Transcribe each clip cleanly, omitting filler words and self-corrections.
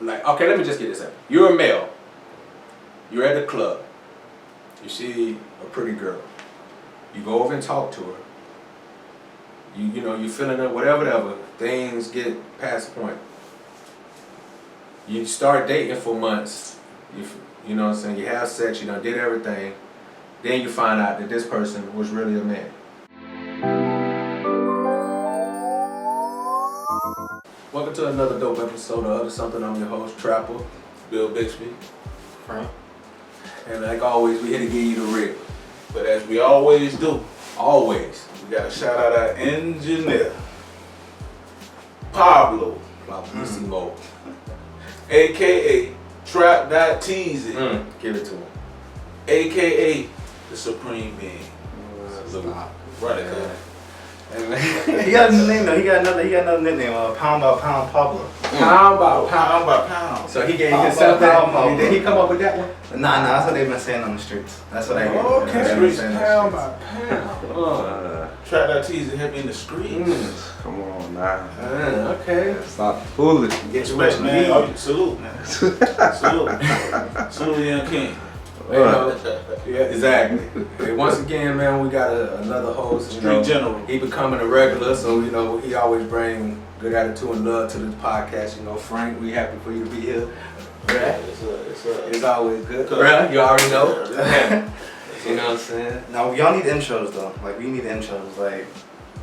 like, okay, let me just get this out. You're a male. You're at the club. You see a pretty girl. You go over and talk to her. You know, you feeling it, whatever. Things get past the point. You start dating for months. You know what I'm saying? You have sex. You done did everything. Then you find out that this person was really a man. Welcome to another dope episode of Other Something. I'm your host, Trapper, Bill Bixby, Frank. and like always, we here to give you the real. But as we always do, Always. we gotta shout out our engineer, Pablo, Bravissimo. aka Trap.Teasy, Give it to him. aka the Supreme Being. Stop. Right, cuz. He got a new name though. He got another nickname. Pound by Pound Pablo. Pound by pound. Pound by pound. So he gave Pound himself by pound, that. Pablo. Did he come up with that one? Nah, that's what they've been saying on the streets. That's what I hear. Okay. That's what they've been saying on the streets. Trap.Teasy hit me in the streets. Come on now. Okay. Stop fooling. Get you what Respect, you man. need. Oh, salute, man. Salute. Salute, young king. You know, yeah, exactly. And once again, man, we got another host. You know, Street general. he becoming a regular, so you know he always bring good attitude and love to this podcast. You know, Frank, we happy for you to be here. Right? It's always good. Bruh, you already know. You know what I'm saying? Now y'all need intros though. Like we need intros. Like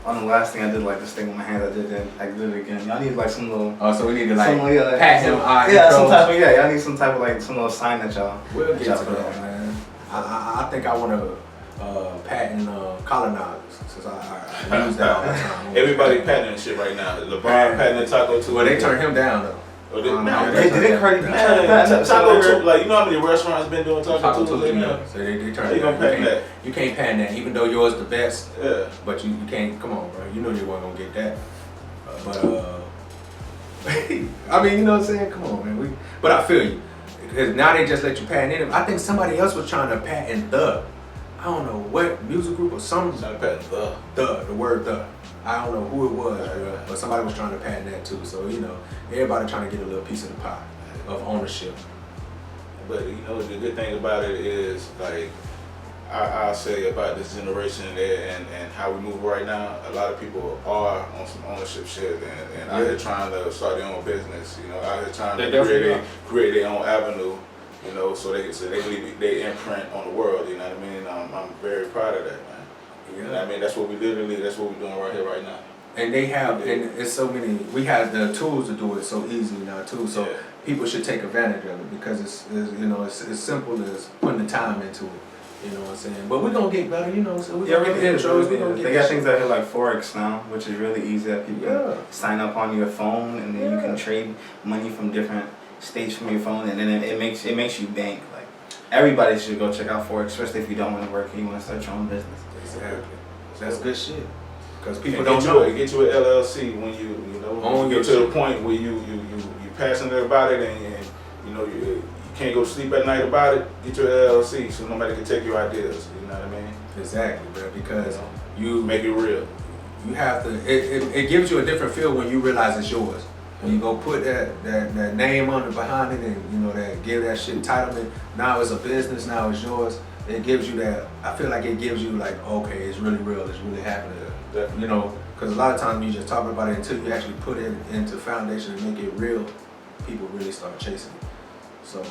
on the last thing I did, like this thing with my hands, I did it again. Y'all need like some little. Oh, so we need to like some, yeah, pat him. some type of y'all need some type of like some little sign that y'all. We'll get y'all to put that, on. man. I think I want to patent colonizers since I use that all the time. Everybody patenting shit right now. LeBron patenting Taco Tuesday. Well, they turned him down though. Oh, They did Cardi B. Taco Tuesday. Like, you know how many restaurants been doing Taco Tuesday now? So they turned How you it gonna down. patent that? You can't patent that, even though yours the best. Yeah. But you can't. Come on, bro. You know you weren't gonna get that. I mean, you know what I'm saying? Come on, man. But I feel you. Because now they just let you patent it. I think somebody else was trying to patent the. I don't know what music group or something. Trying to patent The word the. I don't know who it was, bro, but somebody was trying to patent that too. So, you know, everybody trying to get a little piece of the pie of ownership. But you know, the good thing about it is, like, I'll say about this generation and how we move right now, a lot of people are on some ownership shit and out here trying to start their own business, you know, out here trying to create their own avenue, you know, so they can leave their imprint on the world, you know what I mean? I'm very proud of that, man. You know what I mean? That's what we're doing right here, right now. And they have, and it's so many, we have the tools to do it so easily now too, so people should take advantage of it because it's you know, it's as simple as putting the time into it, you know what I'm saying? But we're going to get better, you know, so we're going to get the intros, we're going to get They got things out here like Forex now, which is really easy that people can sign up on your phone and then you can trade money from different states from your phone and then it makes you bank. Like everybody should go check out Forex, especially if you don't want to work and you want to start your own business. Exactly. That's good shit. Because people And don't know. Get you an LLC when you know Own you your get to the shit. point where you passionate about it and you know you can't go sleep at night about it. Get your LLC so nobody can take your ideas. You know what I mean? Exactly, bro, because you Make it real. you have to, it gives you a different feel when you realize it's yours. When you go put that name on it behind it and you know that give that shit entitlement, now it's a business, now it's yours. It gives you that, I feel like it gives you like, okay, it's really real, it's really happening. Definitely. You know, because a lot of times you just talk about it until you actually put it into foundation and make it real, people really start chasing it. So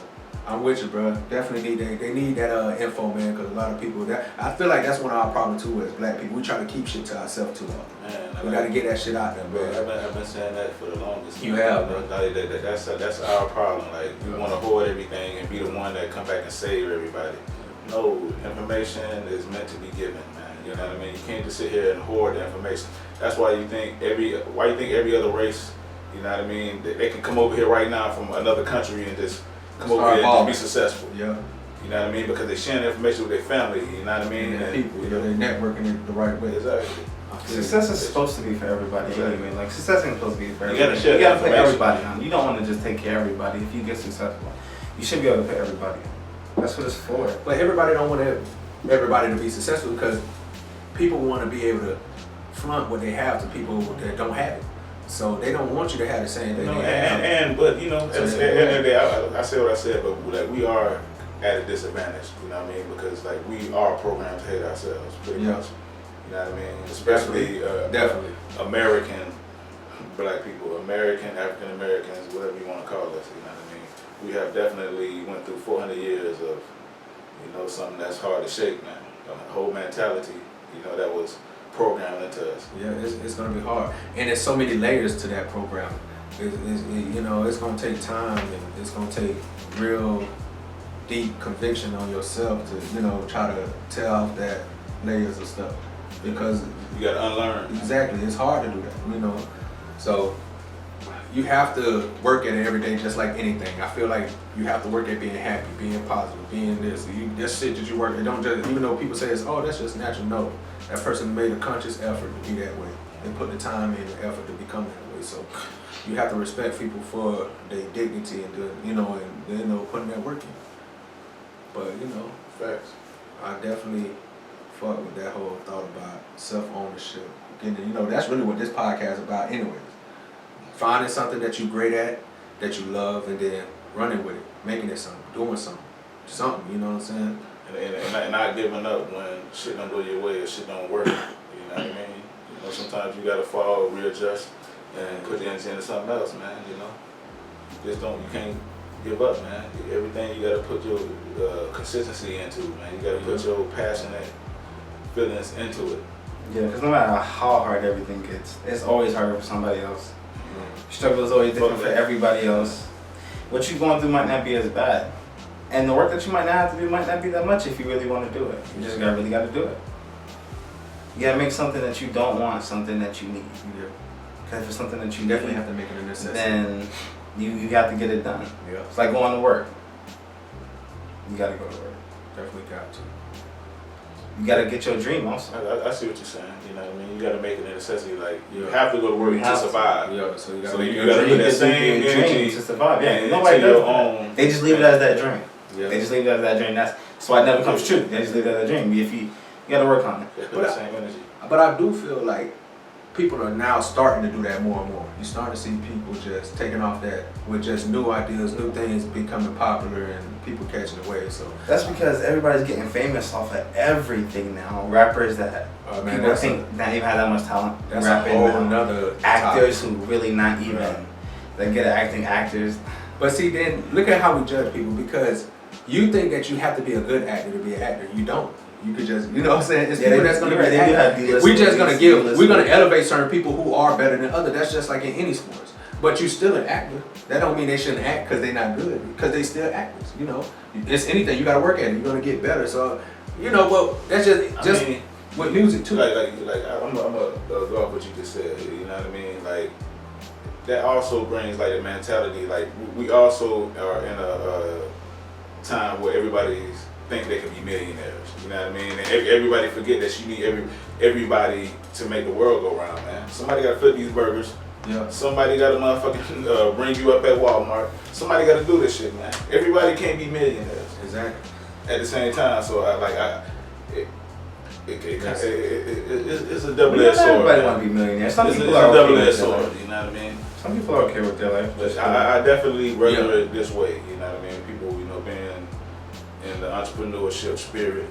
I'm with you, bro. Definitely they need that info, man, because a lot of people, I feel like that's one of our problems too as black people. We try to keep shit to ourselves too long. Man, We got to get that shit out there, Bro, bro. I've been saying that for the longest. You have, bro. That's our problem. Like we want to hoard everything and be the one that come back and save everybody. No, information is meant to be given, man. You know what I mean? You can't just sit here and hoard the information. That's why you think every other race, you know what I mean, they can come over here right now from another country and just come over here and be successful. Yeah. You know what I mean? Because they're sharing information with their family. You know what I mean? And people, they're networking it the right way. Exactly. Success is supposed to be for everybody anyway. Like success ain't supposed to be for You everybody. gotta share You gotta the put information. everybody on. You don't want to just take care of everybody. If you get successful, you should be able to put everybody on. That's what it's for. But everybody don't want everybody to be successful because people want to be able to flaunt what they have to people that don't have it. So they don't want you to have the same thing. You know, but you know, at the end of the day, I say what I said, but like we are at a disadvantage. You know what I mean? Because like we are programmed to hate ourselves pretty much. You know what I mean? Especially definitely American black people, American African Americans, whatever you want to call us. You know what I mean? We have definitely went through 400 years of, you know, something that's hard to shake, man. A whole mentality, you know, that was programmed into us. Yeah, it's gonna be hard, and there's so many layers to that program. You know, it's gonna take time, and it's gonna take real deep conviction on yourself to, you know, try to tear off that layers of stuff, because you gotta unlearn. Exactly, it's hard to do that, you know. So you have to work at it every day, just like anything. I feel like you have to work at being happy, being positive, being this. This shit that you work at, don't just, even though people say it's, oh, that's just natural. No, that person made a conscious effort to be that way. They put the time in, the effort to become that way. So you have to respect people for their dignity and putting that work in. But you know, facts. I definitely fuck with that whole thought about self-ownership. Getting, you know, that's really what this podcast is about, anyways. Finding something that you're great at, that you love, and then running with it, making it something, doing something. You know what I'm saying? And not giving up when shit don't go your way or shit don't work. You know what I mean? You know, sometimes you gotta fall, readjust, and put the energy into something else, man. You know, you can't give up, man. Everything you gotta put your consistency into, man. You gotta put your passionate feelings into it. Yeah, because no matter how hard everything gets, it's always harder for somebody else. Struggle is always different for everybody else. What you're going through might not be as bad. And the work that you might not have to do might not be that much if you really want to do it. You just really got to do it. You got to make something that you don't want something that you need. Because if it's something that you definitely need, have to make it a necessity. then you got to get it done. Yeah. It's like going to work. You got to go to work. Definitely got to. You got to get your dream also. I see what you're saying. You know what I mean? You got to make it a necessity. Like, you have to go to work to survive. Yeah, so you got to put that same energy to survive. Yeah, nobody does that. They just leave it as that dream. Yeah. They just leave it as that dream. That's why it never comes true. They just leave it as that dream. If you got to work on it. Yeah, put that same energy. But I do feel like people are now starting to do that more and more. You're starting to see people just taking off that with just new ideas, new things becoming popular, and people catching the wave. So that's because everybody's getting famous off of everything now. Rappers that people think not even have that much talent. That's rapping a whole now. another Actors topic. who really not even they get acting actors. But see, then look at how we judge people, because you think that you have to be a good actor to be an actor. You don't. You could just, you know what I'm saying? It's people that's gonna be actors. We're just gonna we're gonna elevate certain people who are better than others. That's just like in any sports. But you still an actor. That don't mean they shouldn't act because they're not good. Because they still actors. You know, it's anything. You gotta work at it. You're gonna get better. So, you know, well, that's just I mean, with music too. Like I'm gonna go off what you just said. You know what I mean? Like that also brings like a mentality. Like we also are in a time where everybody's think they can be millionaires. You know what I mean? And everybody forget that you need everybody to make the world go round, man. Somebody got to flip these burgers. Yeah. Somebody got to motherfucking bring you up at Walmart. Somebody got to do this shit, man. Everybody can't be millionaires. Exactly. At the same time, so it's a double-edged sword. Everybody want to be millionaires. Some It's people a are double-edged sword. You know what I mean? Some people are okay with their life. But I definitely rather it this way. You know what I mean? People, you know, being in the entrepreneurship spirit,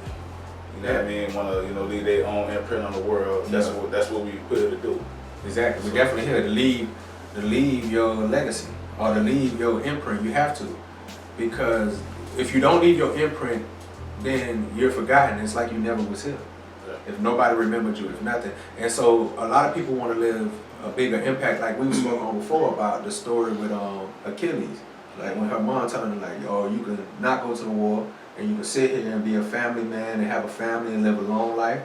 you know what I mean, want to, you know, leave their own imprint on the world. That's what we put here to do. Exactly. We're definitely here to leave your legacy or to leave your imprint. You have to, because if you don't leave your imprint, then you're forgotten. It's like you never was here. Yeah. If nobody remembered you, if nothing. And so a lot of people want to live a bigger impact, like we spoke on before about the story with Achilles. Like when her mom telling her, like, yo, you can not go to the war, and you can sit here and be a family man and have a family and live a long life,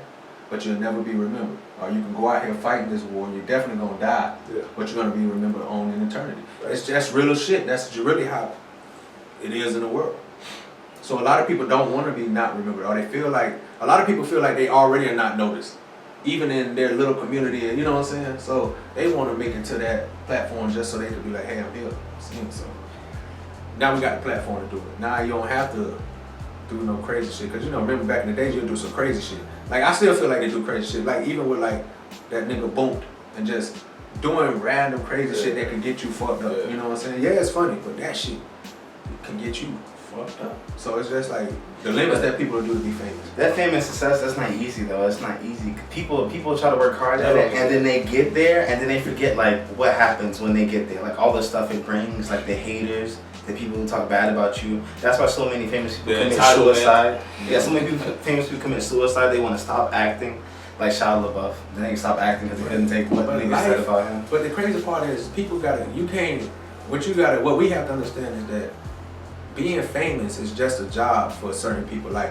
but you'll never be remembered. Or you can go out here fighting this war and you're definitely gonna die, but you're gonna be remembered on in eternity. Right. It's just real shit. That's really how it is in the world. So a lot of people don't want to be not remembered, or a lot of people feel like they already are not noticed, even in their little community. You know what I'm saying? So they want to make it to that platform just so they can be like, hey, I'm here. So now we got the platform to do it. Now you don't have to do no crazy shit, because you know, remember back in the days you'd do some crazy shit. Like I still feel like they do crazy shit. Like even with like that nigga Boom and just doing random crazy Yeah. shit that can get you fucked up. Yeah. You know what I'm saying? Yeah, it's funny, but that shit can get you fucked up. So it's just like the limits that people do to be famous. That fame and success, that's not easy though. It's not easy. People try to work hard at it, and then they get there, and then they forget like what happens when they get there. Like all the stuff it brings, like the haters, the people who talk bad about you. That's why so many famous people commit suicide. Yeah, so many famous people commit suicide. They want to stop acting, like Shia LaBeouf. Then they stop acting because they couldn't take what But niggas said about him. But the crazy part is people what we have to understand is that being famous is just a job for certain people. Like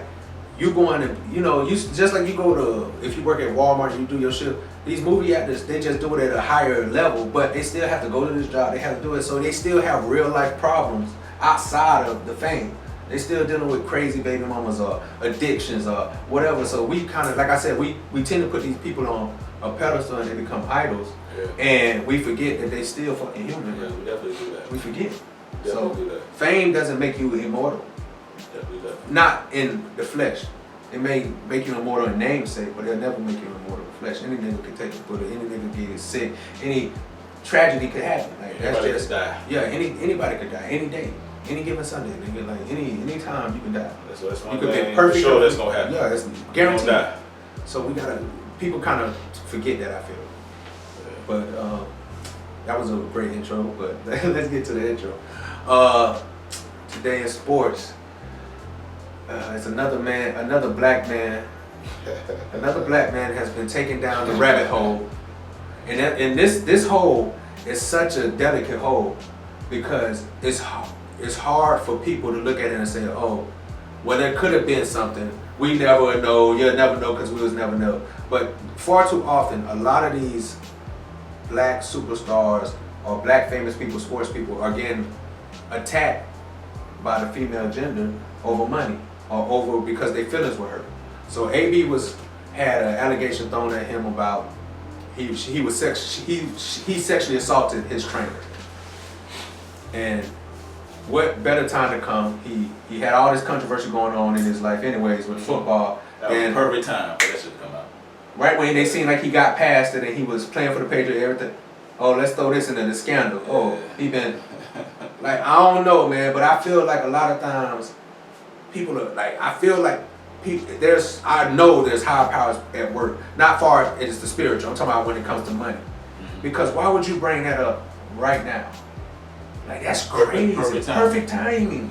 you going to, you just like you go to, if you work at Walmart and you do your shit, these movie actors, they just do it at a higher level, but they still have to go to this job, they have to do it, so they still have real life problems outside of the fame. They still dealing with crazy baby mamas or addictions or whatever, so we kind of, like I said, we tend to put these people on a pedestal and they become idols, and we forget that they still fucking human. Yeah, we definitely do that. We forget. Definitely do that. Fame doesn't make you immortal. Definitely do that. Not in the flesh. It may make you immortal in namesake, but it'll never make you immortal in flesh. Any nigga can take a bullet, any nigga can get sick, any tragedy could happen. Like that's Anybody just could die. Yeah, anybody could die any day, any given Sunday, nigga. Like any time you can die. That's one You could thing be perfect. for sure that's gonna happen. Yeah, it's You don't guaranteed. die. So people kind of forget that, I feel. But that was a great intro. But let's get to the intro. Today in sports. It's another black man. Another black man has been taken down the rabbit hole, and this hole is such a delicate hole because it's hard for people to look at it and say, oh, well, there could have been something. We never know. You'll never know because we was never know. But far too often, a lot of these black superstars or black famous people, sports people, are getting attacked by the female gender over money or over because their feelings were hurt. So AB had an allegation thrown at him about he sexually assaulted his trainer. And what better time to come? He had all this controversy going on in his life anyways with football. That was the perfect time for that shit to come out. Right when they seemed like he got past it and he was playing for the Patriots, everything. Oh, let's throw this into the scandal. Oh, he been like, I don't know, man, but I feel like a lot of times people are like, I feel like I know there's higher powers at work. Not far as the spiritual. I'm talking about when it comes to money. Because why would you bring that up right now? Like that's crazy. Perfect timing.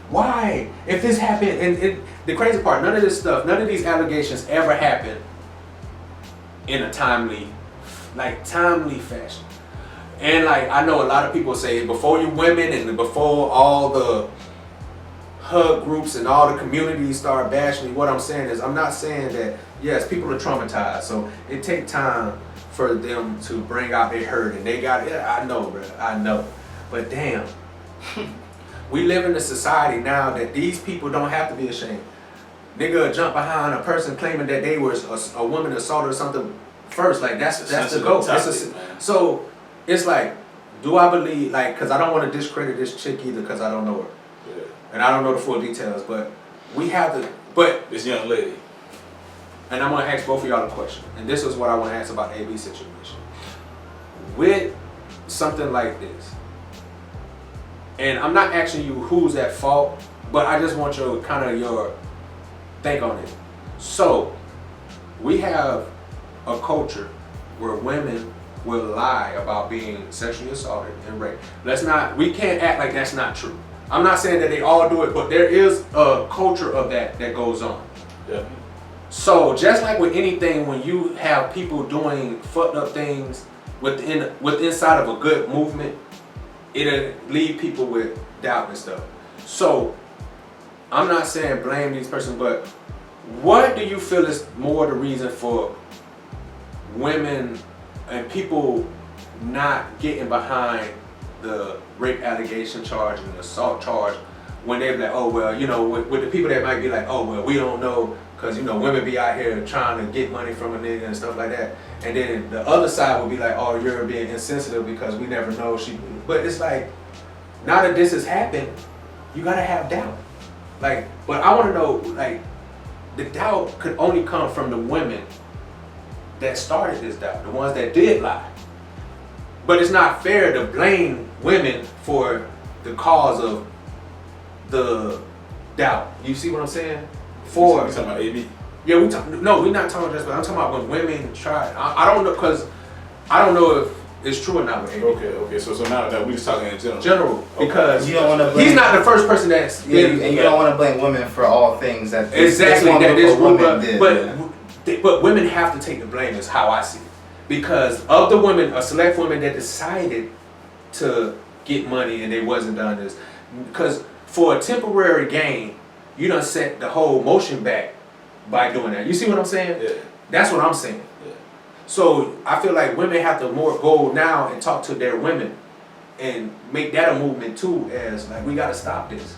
Why? If this happened, and the crazy part, none of this stuff, none of these allegations ever happened in a timely fashion. And like I know a lot of people say before you women and before all the hug groups and all the communities start bashing me, what I'm saying is I'm not saying that, yes, people are traumatized, so it takes time for them to bring out their hurt and they got it. I know, bro, I know. But damn, we live in a society now that these people don't have to be ashamed. Nigga jump behind a person claiming that they were a woman assaulted or something first. Like that's the goal. So it's like, do I believe, like, because I don't want to discredit this chick either because I don't know her. Yeah. And I don't know the full details, but we have to, but This young lady. and I'm going to ask both of y'all a question. And this is what I want to ask about the AB situation. With something like this, and I'm not asking you who's at fault, but I just want your think on it. So, we have a culture where women will lie about being sexually assaulted and raped. We can't act like that's not true. I'm not saying that they all do it, but there is a culture of that goes on. Yeah. So just like with anything, when you have people doing fucked up things inside of a good movement, it'll leave people with doubt and stuff. So I'm not saying blame these persons, but what do you feel is more the reason for women and people not getting behind the rape allegation charge and the assault charge when they're like, oh well, with the people that might be like, oh well, we don't know because women be out here trying to get money from a nigga and stuff like that, and then the other side will be like, oh, you're being insensitive because we never know but it's like, now that this has happened, you gotta have doubt. Like, but I want to know, like, the doubt could only come from the women that started this doubt, the ones that did lie. But it's not fair to blame women for the cause of the doubt. You see what I'm saying? For you talking about AB? yeah, we're not talking just. But I'm talking about when women try. I don't know because I don't know if it's true or not with AB. Okay. So now that we just talking in general. General, because You don't want to blame. he's not the first person that's been. And you don't want to blame women for all things that Exactly, that this woman did. but women have to take the blame is how I see it. Because of the women, a select women that decided to get money and they wasn't done this. Because for a temporary gain, you done set the whole motion back by doing that. You see what I'm saying? Yeah. That's what I'm saying. Yeah. So I feel like women have to more go now and talk to their women and make that a movement too, as like we gotta stop this.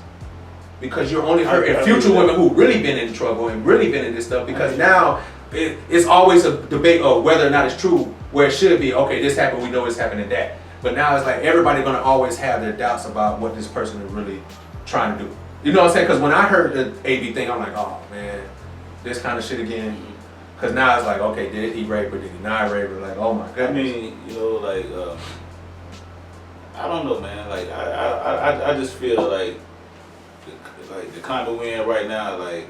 Because you're only hurting future women who really been in trouble and really been in this stuff. Because now it's always a debate of whether or not it's true, where it should be, okay, this happened, we know it's happening that. But now it's like everybody gonna always have their doubts about what this person is really trying to do. You know what I'm saying? Because when I heard the AB thing, I'm like, oh man, this kind of shit again. Because now it's like, okay, did he rape her? Did he not rape her? Like, oh my goodness. I mean, you know, like, I don't know, man. Like, I just feel like the climate we're in right now, like,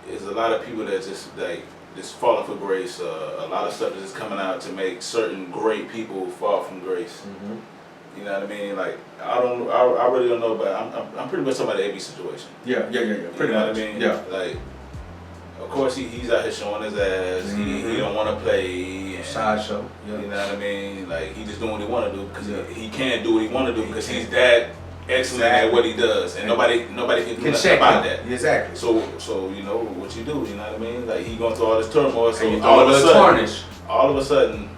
there's a lot of people that just falling for grace. A lot of stuff is just coming out to make certain great people fall from grace. Mm-hmm. You know what I mean? Like, I really don't know, but I'm pretty much talking about the AB situation. Yeah. Pretty much. What I mean? Yeah. Like, of course he's out here showing his ass. Mm-hmm. He don't want to play. And, Sideshow. Yeah. you know what I mean? Like, he just doing what he want to do because he can't do what he want to do because he's that excellent at what he does, and nobody can do nothing about that. Exactly. So you know what you do. You know what I mean? Like, he going through all this turmoil. So And you all of a sudden, tarnish. all of a sudden,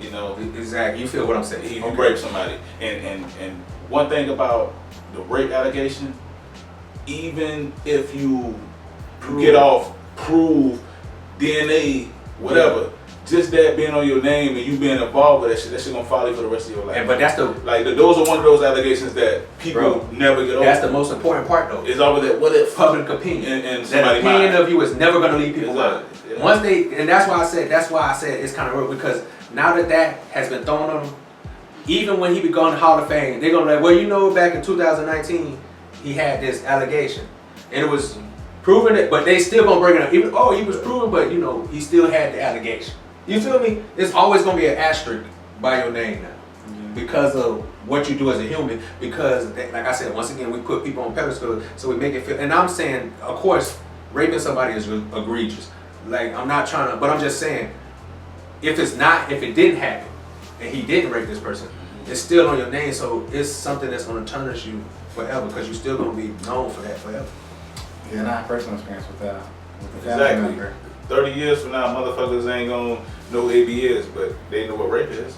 you know, Exactly. You feel what I'm saying? he raped somebody. And one thing about the rape allegation, even if you get off, prove DNA, whatever, just that being on your name and you being involved with that shit gonna follow you for the rest of your life. But that's the like those are one of those allegations that people never get over. That's the most important part though. It's always that what if Public opinion. and That somebody's opinion mind. of you is never gonna leave people out. Exactly, yeah. Once they, and that's why I said it's kind of real, because now that has been thrown on him, even when he be going to Hall of Fame, they're gonna be like, well, you know, back in 2019, he had this allegation, and it was proven it, but they still gonna bring it up. Even he was proven, but you know, he still had the allegation. You feel me? It's always gonna be an asterisk by your name now, because of what you do as a human. Because, like I said, once again, we put people on pedestal, so we make it feel. And I'm saying, of course, raping somebody is egregious. Like, I'm not trying to, but I'm just saying, if it didn't happen, and he didn't rape this person, it's still on your name, so it's something that's gonna tarnish you forever, because you're still gonna be known for that forever. Yeah, and I have personal experience with that. With the family member. 30 years from now, motherfuckers ain't gonna know what AB is, but they know what rape is.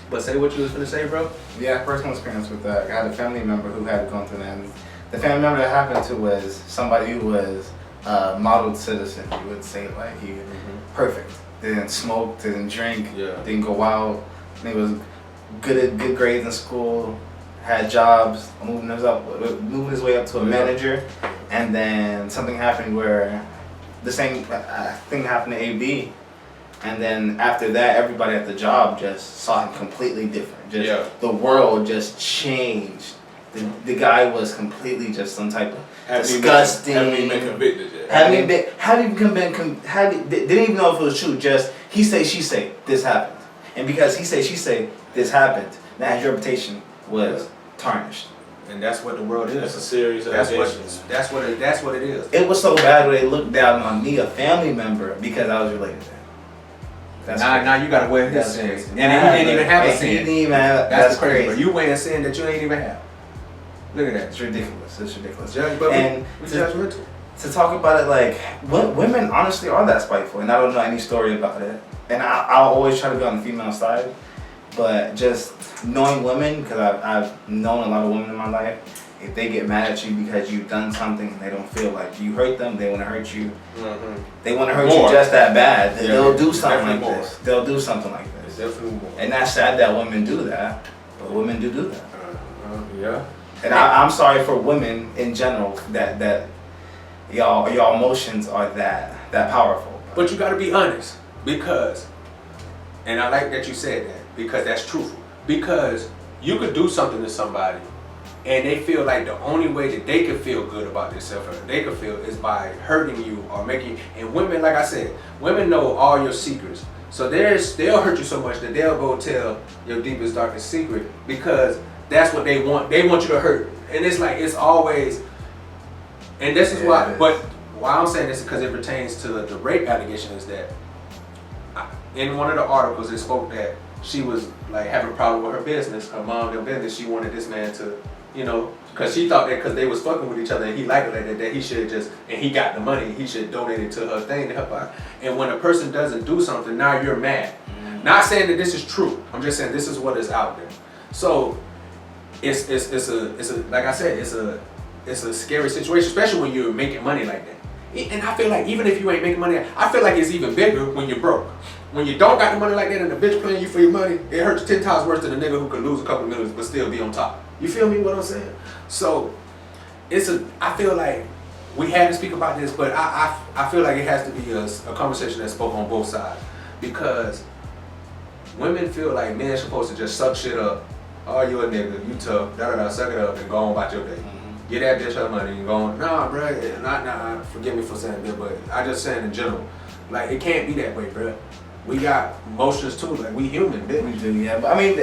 But say what you was gonna say, bro. Yeah, personal experience with that. I had a family member who had gone through that. And the family member that happened to was somebody who was a modeled citizen. You would say, like, he perfect. Didn't smoke, didn't drink, didn't go out. And he was good grades in school, had jobs, moving his way up to a manager. And then something happened where the same thing happened to AB. And then after that, everybody at the job just saw him completely different. The world just changed. The guy was completely just some type of disgusting. Haven't even been convicted yet. Didn't even know if it was true. Just he say, she say, this happened. And because he say, she say, this happened, now his reputation was tarnished. And that's what the world is. That's a serious That's allegation. what it is. It was so bad where they looked down on me, a family member, because I was related to him. Now you gotta weigh his sin. Crazy. And he didn't even have a sin. He didn't even have. That's crazy. But you weighing sin that you ain't even have. Look at that. It's ridiculous. It's ridiculous. And we judgmental. To talk about it, like, women honestly are that spiteful, and I don't know any story about it. And I'll always try to be on the female side, but just knowing women, because I've known a lot of women in my life, if they get mad at you because you've done something and they don't feel like you hurt them, they want to hurt you. They want to hurt you just that bad. They'll do something like this. They'll do something like this. Definitely more. And that's sad that women do that, but women do that. Yeah. And I'm sorry for women in general that y'all emotions are that powerful. But you gotta be honest, because, and I like that you said that, because that's truthful. Because you could do something to somebody and they feel like the only way that they can feel good about themselves or they can feel is by hurting you or making, and women, like I said, women know all your secrets. So they'll hurt you so much that they'll go tell your deepest, darkest secret because that's what they want. They want you to hurt. And it's like, it's always, and this is why, but why I'm saying this is because it pertains to the rape allegation is that in one of the articles it spoke that she was like having a problem with her business, her mom, their business. She wanted this man to, you know, because she thought that because they was fucking with each other and he liked it like that he should just, and he got the money, he should donate it to her thing to help her. And when a person doesn't do something, now you're mad. Not saying that this is true. I'm just saying this is what is out there. So it's a like I said, it's a scary situation, especially when you're making money like that. And I feel like even if you ain't making money, I feel like it's even bigger when you're broke. When you don't got the money like that and the bitch paying you for your money, it hurts 10 times worse than a nigga who could lose a couple millions but still be on top. You feel me what I'm saying? So I feel like we had to speak about this, but I feel like it has to be a conversation that's spoken on both sides. Because women feel like men are supposed to just suck shit up. Oh, you a nigga, you tough, suck it up and go on about your day. Get that bitch her money and go on. Nah, bro, forgive me for saying that, but I just saying in general. Like, it can't be that way, bro. We got emotions too, like we human, bitch. We do, yeah. But I mean,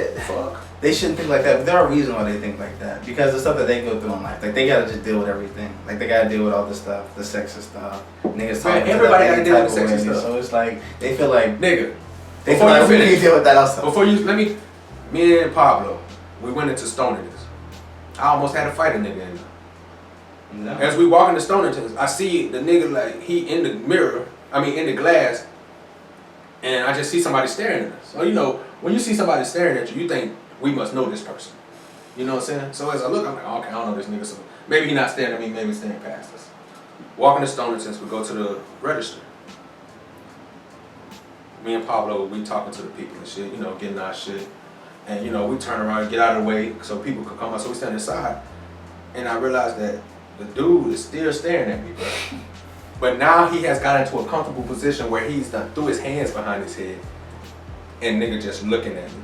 they shouldn't think like that. But there are reasons why they think like that. Because the stuff that they go through in life, like they gotta just deal with everything. Like they gotta deal with all the stuff, the sexist stuff. Niggas talking. Everybody gotta deal with sexist stuff. So it's like they feel like nigga. They feel like we can deal with that also. Before you, me and Pablo, we went into Stonington's. I almost had to fight a nigga in there. No. As we walk into Stonington's, I see the nigga like he in the mirror. in the glass. And I just see somebody staring at us. So, you know, when you see somebody staring at you, you think, we must know this person. You know what I'm saying? So as I look, I'm like, okay, I don't know this nigga. So maybe he's not staring at me, maybe he's staring past us. Walking to Stonington's, we go to the register. Me and Pablo, we talking to the people and shit, you know, getting our shit. And, you know, we turn around, get out of the way so people could come out. So we stand inside. And I realized that the dude is still staring at me, bro. But now he has got into a comfortable position where he's done threw his hands behind his head and nigga just looking at me.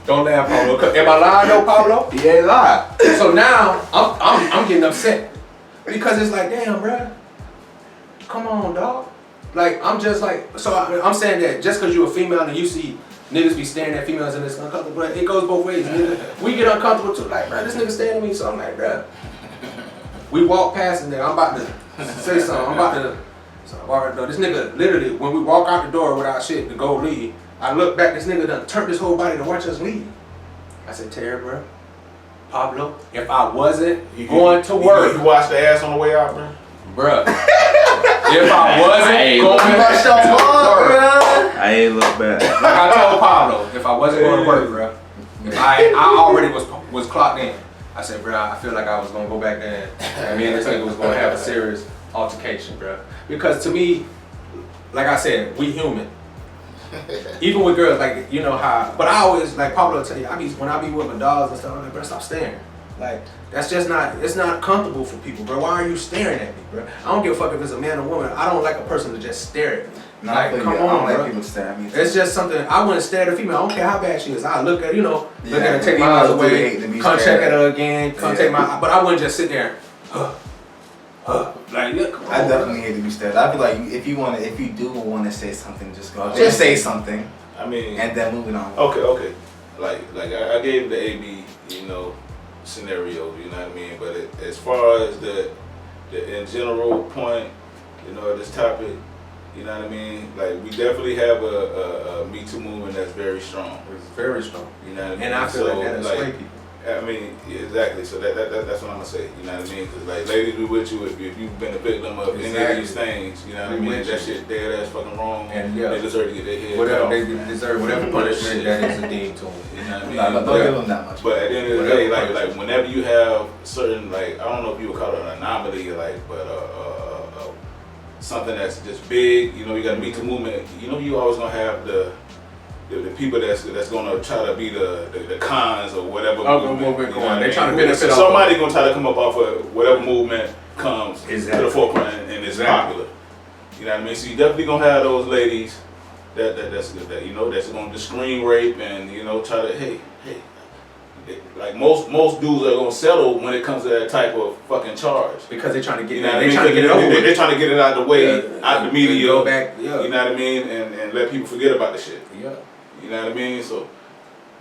Don't laugh, Pablo. Am I lying though, Pablo? He ain't lying. So now I'm getting upset because it's like, damn, bro, come on, dog. Like I'm just like, so I'm saying that just because you're a female and you see niggas be staring at females and it's uncomfortable, but it goes both ways, nigga. We get uncomfortable too. Like, bro, this nigga staring at me, so I'm like, bro. We walk past and then I'm about to say something. So I walk out the door. This nigga literally, when we walk out the door with our shit to go leave, I look back, this nigga done turned his whole body to watch us leave. I said, Terry, bro, Pablo, if I wasn't going to work. You washed the ass on the way out, bro? Bruh. If I wasn't going to work. I ain't look bad. Like I told Pablo, if I wasn't going to work, bro, I already was clocked in. I said, bro, I feel like I was gonna go back there and me and this nigga was gonna have a serious altercation, bro. Because to me, like I said, we human. Even with girls, like, you know how, but I always, like Pablo will tell you, when I be with my dogs and stuff, I'm like, bro, stop staring. Like, that's just not, it's not comfortable for people, bro. Why are you staring at me, bro? I don't give a fuck if it's a man or woman. I don't like a person to just stare at me. No, like, come on, I don't bro. like people to stare at me. It's just something, I wouldn't stare at a female. I don't care how bad she is. I look at, look at her, take my eyes away, come check at her again, take my, but I wouldn't just sit there, like, yeah, come on. I definitely hate to be stared at. I feel like if you do want to say something, just say something. I mean, and then moving on. Okay. Like I gave the AB, scenario, you know what I mean? But as far as the in general point, this topic, you know what I mean? Like, we definitely have a Me Too movement that's very strong. It's very strong. You know what I mean? And I feel like that sway people. I mean, exactly. So that's what I'm gonna say. You know what I mean? Because like, ladies, we with you if you've been a victim of any of these things. You know what I mean? That shit dead ass fucking wrong. And they deserve to get their head whatever off. they deserve, whatever punishment that is deemed to them. You know what I mean? Don't give them that much. But at the end of the day, like whenever you have certain, like, I don't know if you would call it an anomaly, but something that's just big. You got a Me Too movement. You always gonna have the people that's gonna try to be the cons or whatever movement going. They're trying to benefit. Somebody gonna try to come up off of whatever movement comes to the forefront and is popular. You know what I mean? So you definitely gonna have those ladies that's good. That that's going to screen rape and try to hey. Like most dudes are gonna settle when it comes to that type of fucking charge because they're trying to get They're trying to get it out of the way, out the media, go back, yeah. You know what I mean, and let people forget about the shit. Yeah. You know what I mean? So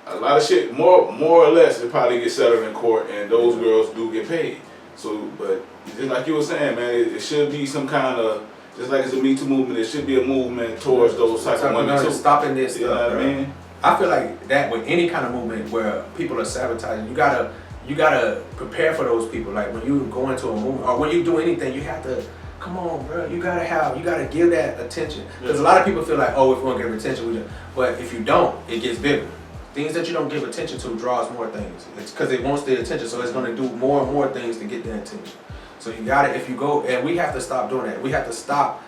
a lot of shit, more or less, it probably gets settled in court, and those girls do get paid. So, but just like you were saying, man, it should be some kind of, just like it's a Me Too movement, it should be a movement towards those type of women too. Stopping this You know what I mean? I feel like that with any kind of movement where people are sabotaging, you gotta prepare for those people. Like when you go into a movement or when you do anything, you have to, come on, bro. You gotta give that attention. Because a lot of people feel like, oh, if we don't give attention, but if you don't, it gets bigger. Things that you don't give attention to draws more things. It's because it wants the attention, so it's gonna do more and more things to get the attention. So you gotta, if you go, and we have to stop doing that. We have to stop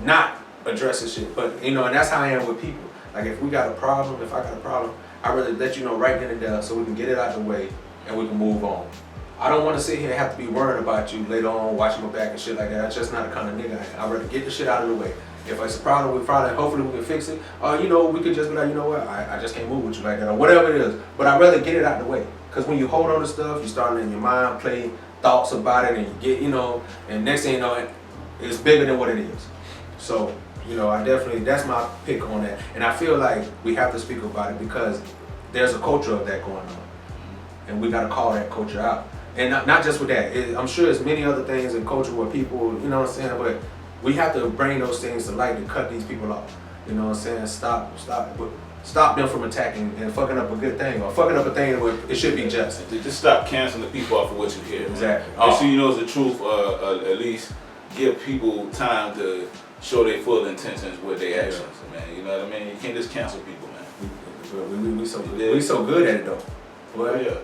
not addressing shit. But and that's how I am with people. Like if I got a problem, I'd rather let you know right then and there so we can get it out of the way and we can move on. I don't want to sit here and have to be worried about you later on, watching my back and shit like that. That's just not the kind of nigga I am. I'd rather get the shit out of the way. If it's a problem, hopefully we can fix it. Or we could just be like, you know what, I just can't move with you like that or whatever it is. But I'd rather get it out of the way. Because when you hold on to stuff, you start in your mind play thoughts about it and you get, and next thing you know, it's bigger than what it is. So, I definitely, that's my pick on that. And I feel like we have to speak about it because there's a culture of that going on. And we got to call that culture out. And not just with that. I'm sure there's many other things in culture where people, but we have to bring those things to light to cut these people off. You know what I'm saying? Stop them from attacking and fucking up a good thing or fucking up a thing where it should be just. Just stop canceling the people off of what you hear. Exactly. Make sure you know the truth, at least give people time to show their full intentions with their actions, man. You know what I mean? You can't just cancel people, man. We so good at it though. Well, yeah.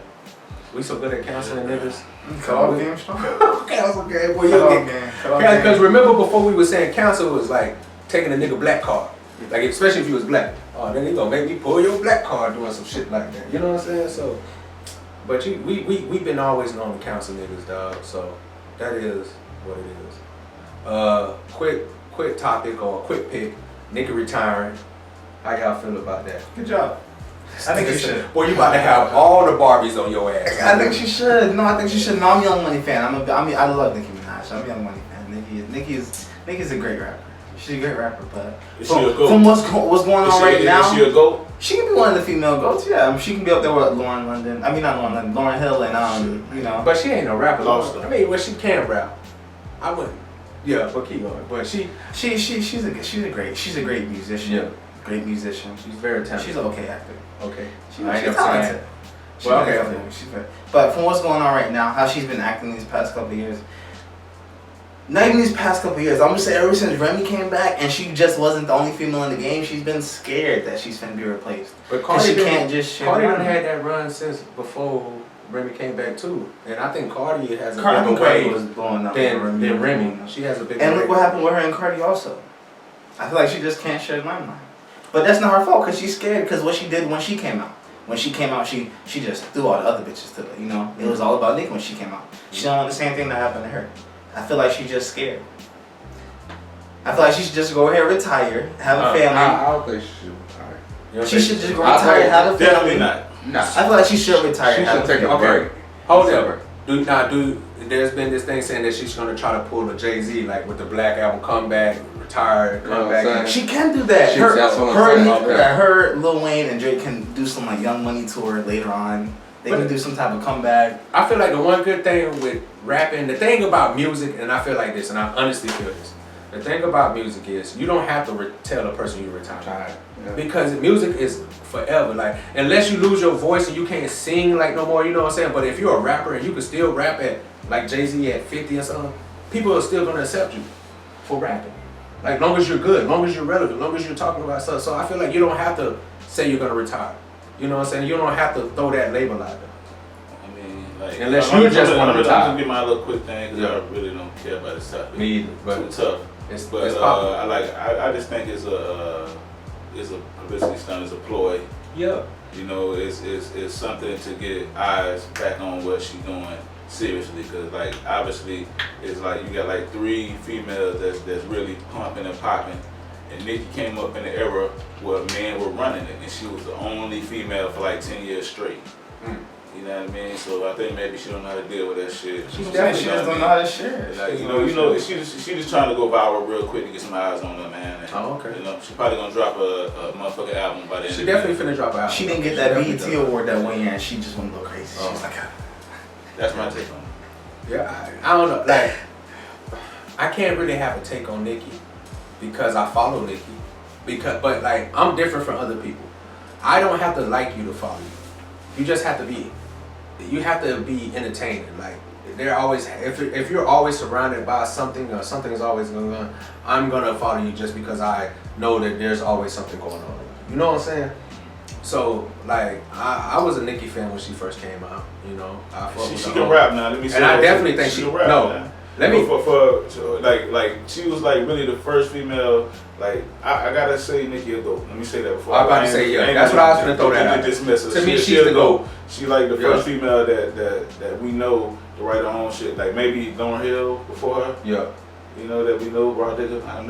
We so good at canceling niggas. Cut off game strong. Cancel game. Because remember before we were saying cancel was like taking a nigga black card. Like especially if you was black. Oh, then you gonna make me pull your black card doing some shit like that. You know what I'm saying? So, but we've been always known to cancel niggas, dog. So that is what it is. Quick topic or a quick pick. Nigga retiring. How y'all feel about that? Good job. I think she should. Boy, you about to have all the Barbies on your ass. I think she should. No, I think she should. No, I'm a Young Money fan. I love Nicki Minaj. I'm a Young Money fan. Nicki's a great rapper. She's a great rapper, but from what's going on right now, is she a GOAT? She can be one of the female GOATs. Yeah, she can be up there with Lauren London. I mean, not Lauren London, Lauryn Hill, and But she ain't no rapper. I mean, well, she can rap. I wouldn't. Yeah, but keep going. But she's a great musician. Yeah. Great musician. She's very talented. She's an okay actor. Okay. She's talented. But from what's going on right now, how she's been acting these past couple of years, not even these past couple of years, I'm gonna say ever since Remy came back and she just wasn't the only female in the game, she's been scared that she's gonna be replaced. But Cardi can't just shit. Cardi done had that run since before Remy came back too, and I think Cardi has a Cardi bigger wave was blowing up than Remy. She has a big. And look what happened with her and Cardi also. I feel like she just can't share limelight. But that's not her fault because she's scared because what she did when she came out. When she came out, she just threw all the other bitches to her, It was all about Nicki when she came out. She don't want the same thing to happen to her. I feel like she's just scared. I feel like she should just go ahead, retire, have a family. I don't think she should retire. She should just go retire, have a family. Definitely not. Nah. I feel like she should retire. She should take a Okay. break. Hold up. There's been this thing saying that she's gonna try to pull the Jay-Z, like with the Black Album comeback, retire, come back. She can do that. That's what I'm saying. Her, Lil Wayne, and Drake can do some like Young Money tour later on. They can do some type of comeback. I feel like the one good thing with rapping, the thing about music, and I feel like this, and I honestly feel this. The thing about music is you don't have to tell a person you retire. Yeah. Because music is forever. Like, unless you lose your voice and you can't sing like no more, you know what I'm saying? But if you're a rapper and you can still rap at like Jay-Z at 50 or something, people are still gonna accept you for rapping. Like, long as you're good, long as you're relevant, long as you're talking about stuff. So I feel like you don't have to say you're gonna retire. You know what I'm saying? You don't have to throw that label out there. I mean, like, unless you just want to retire. I'm gonna get my little quick thing because I really don't care about this topic. Me either, but it's too tough. It's I just think it's a publicity stunt, it's a ploy. Yeah. It's something to get eyes back on what she's doing seriously, because like obviously it's like you got like 3 females that's really pumping and popping, And Nicki came up in the era where men were running it, and she was the only female for like 10 years straight. You know what I mean? So I think maybe she don't know how to deal with that shit. She just don't know how to share. Like, you know, she just trying to go viral real quick to get some eyes on her, man. And, okay. You know, she probably gonna drop a motherfucking album by the end. She definitely finna drop an album. She didn't get that BET award that one year, and she just went a little crazy. She was like, that's my take on it. Yeah, I don't know. Like, I can't really have a take on Nicki because I follow Nicki. But like, I'm different from other people. I don't have to like you to follow you. You just have to be. You have to be entertaining. Like, they're always, if you're always surrounded by something or something is always going on, I'm gonna follow you just because I know that there's always something going on. You know what I'm saying? So like, I was a Nicki fan when she first came out. You know, she can rap now. Let me say and that. I definitely think she can rap no. now. Let me for like she was like really the first female. Like I gotta say Nicki a GOAT. Let me say that before. I'm about to say yeah. That's what I was gonna throw that out. Dismiss her. To me, she's the GOAT. She like the first female that we know to write her own shit. Like maybe Lauryn Hill before her. Yeah. You know that we know Raw Digga. I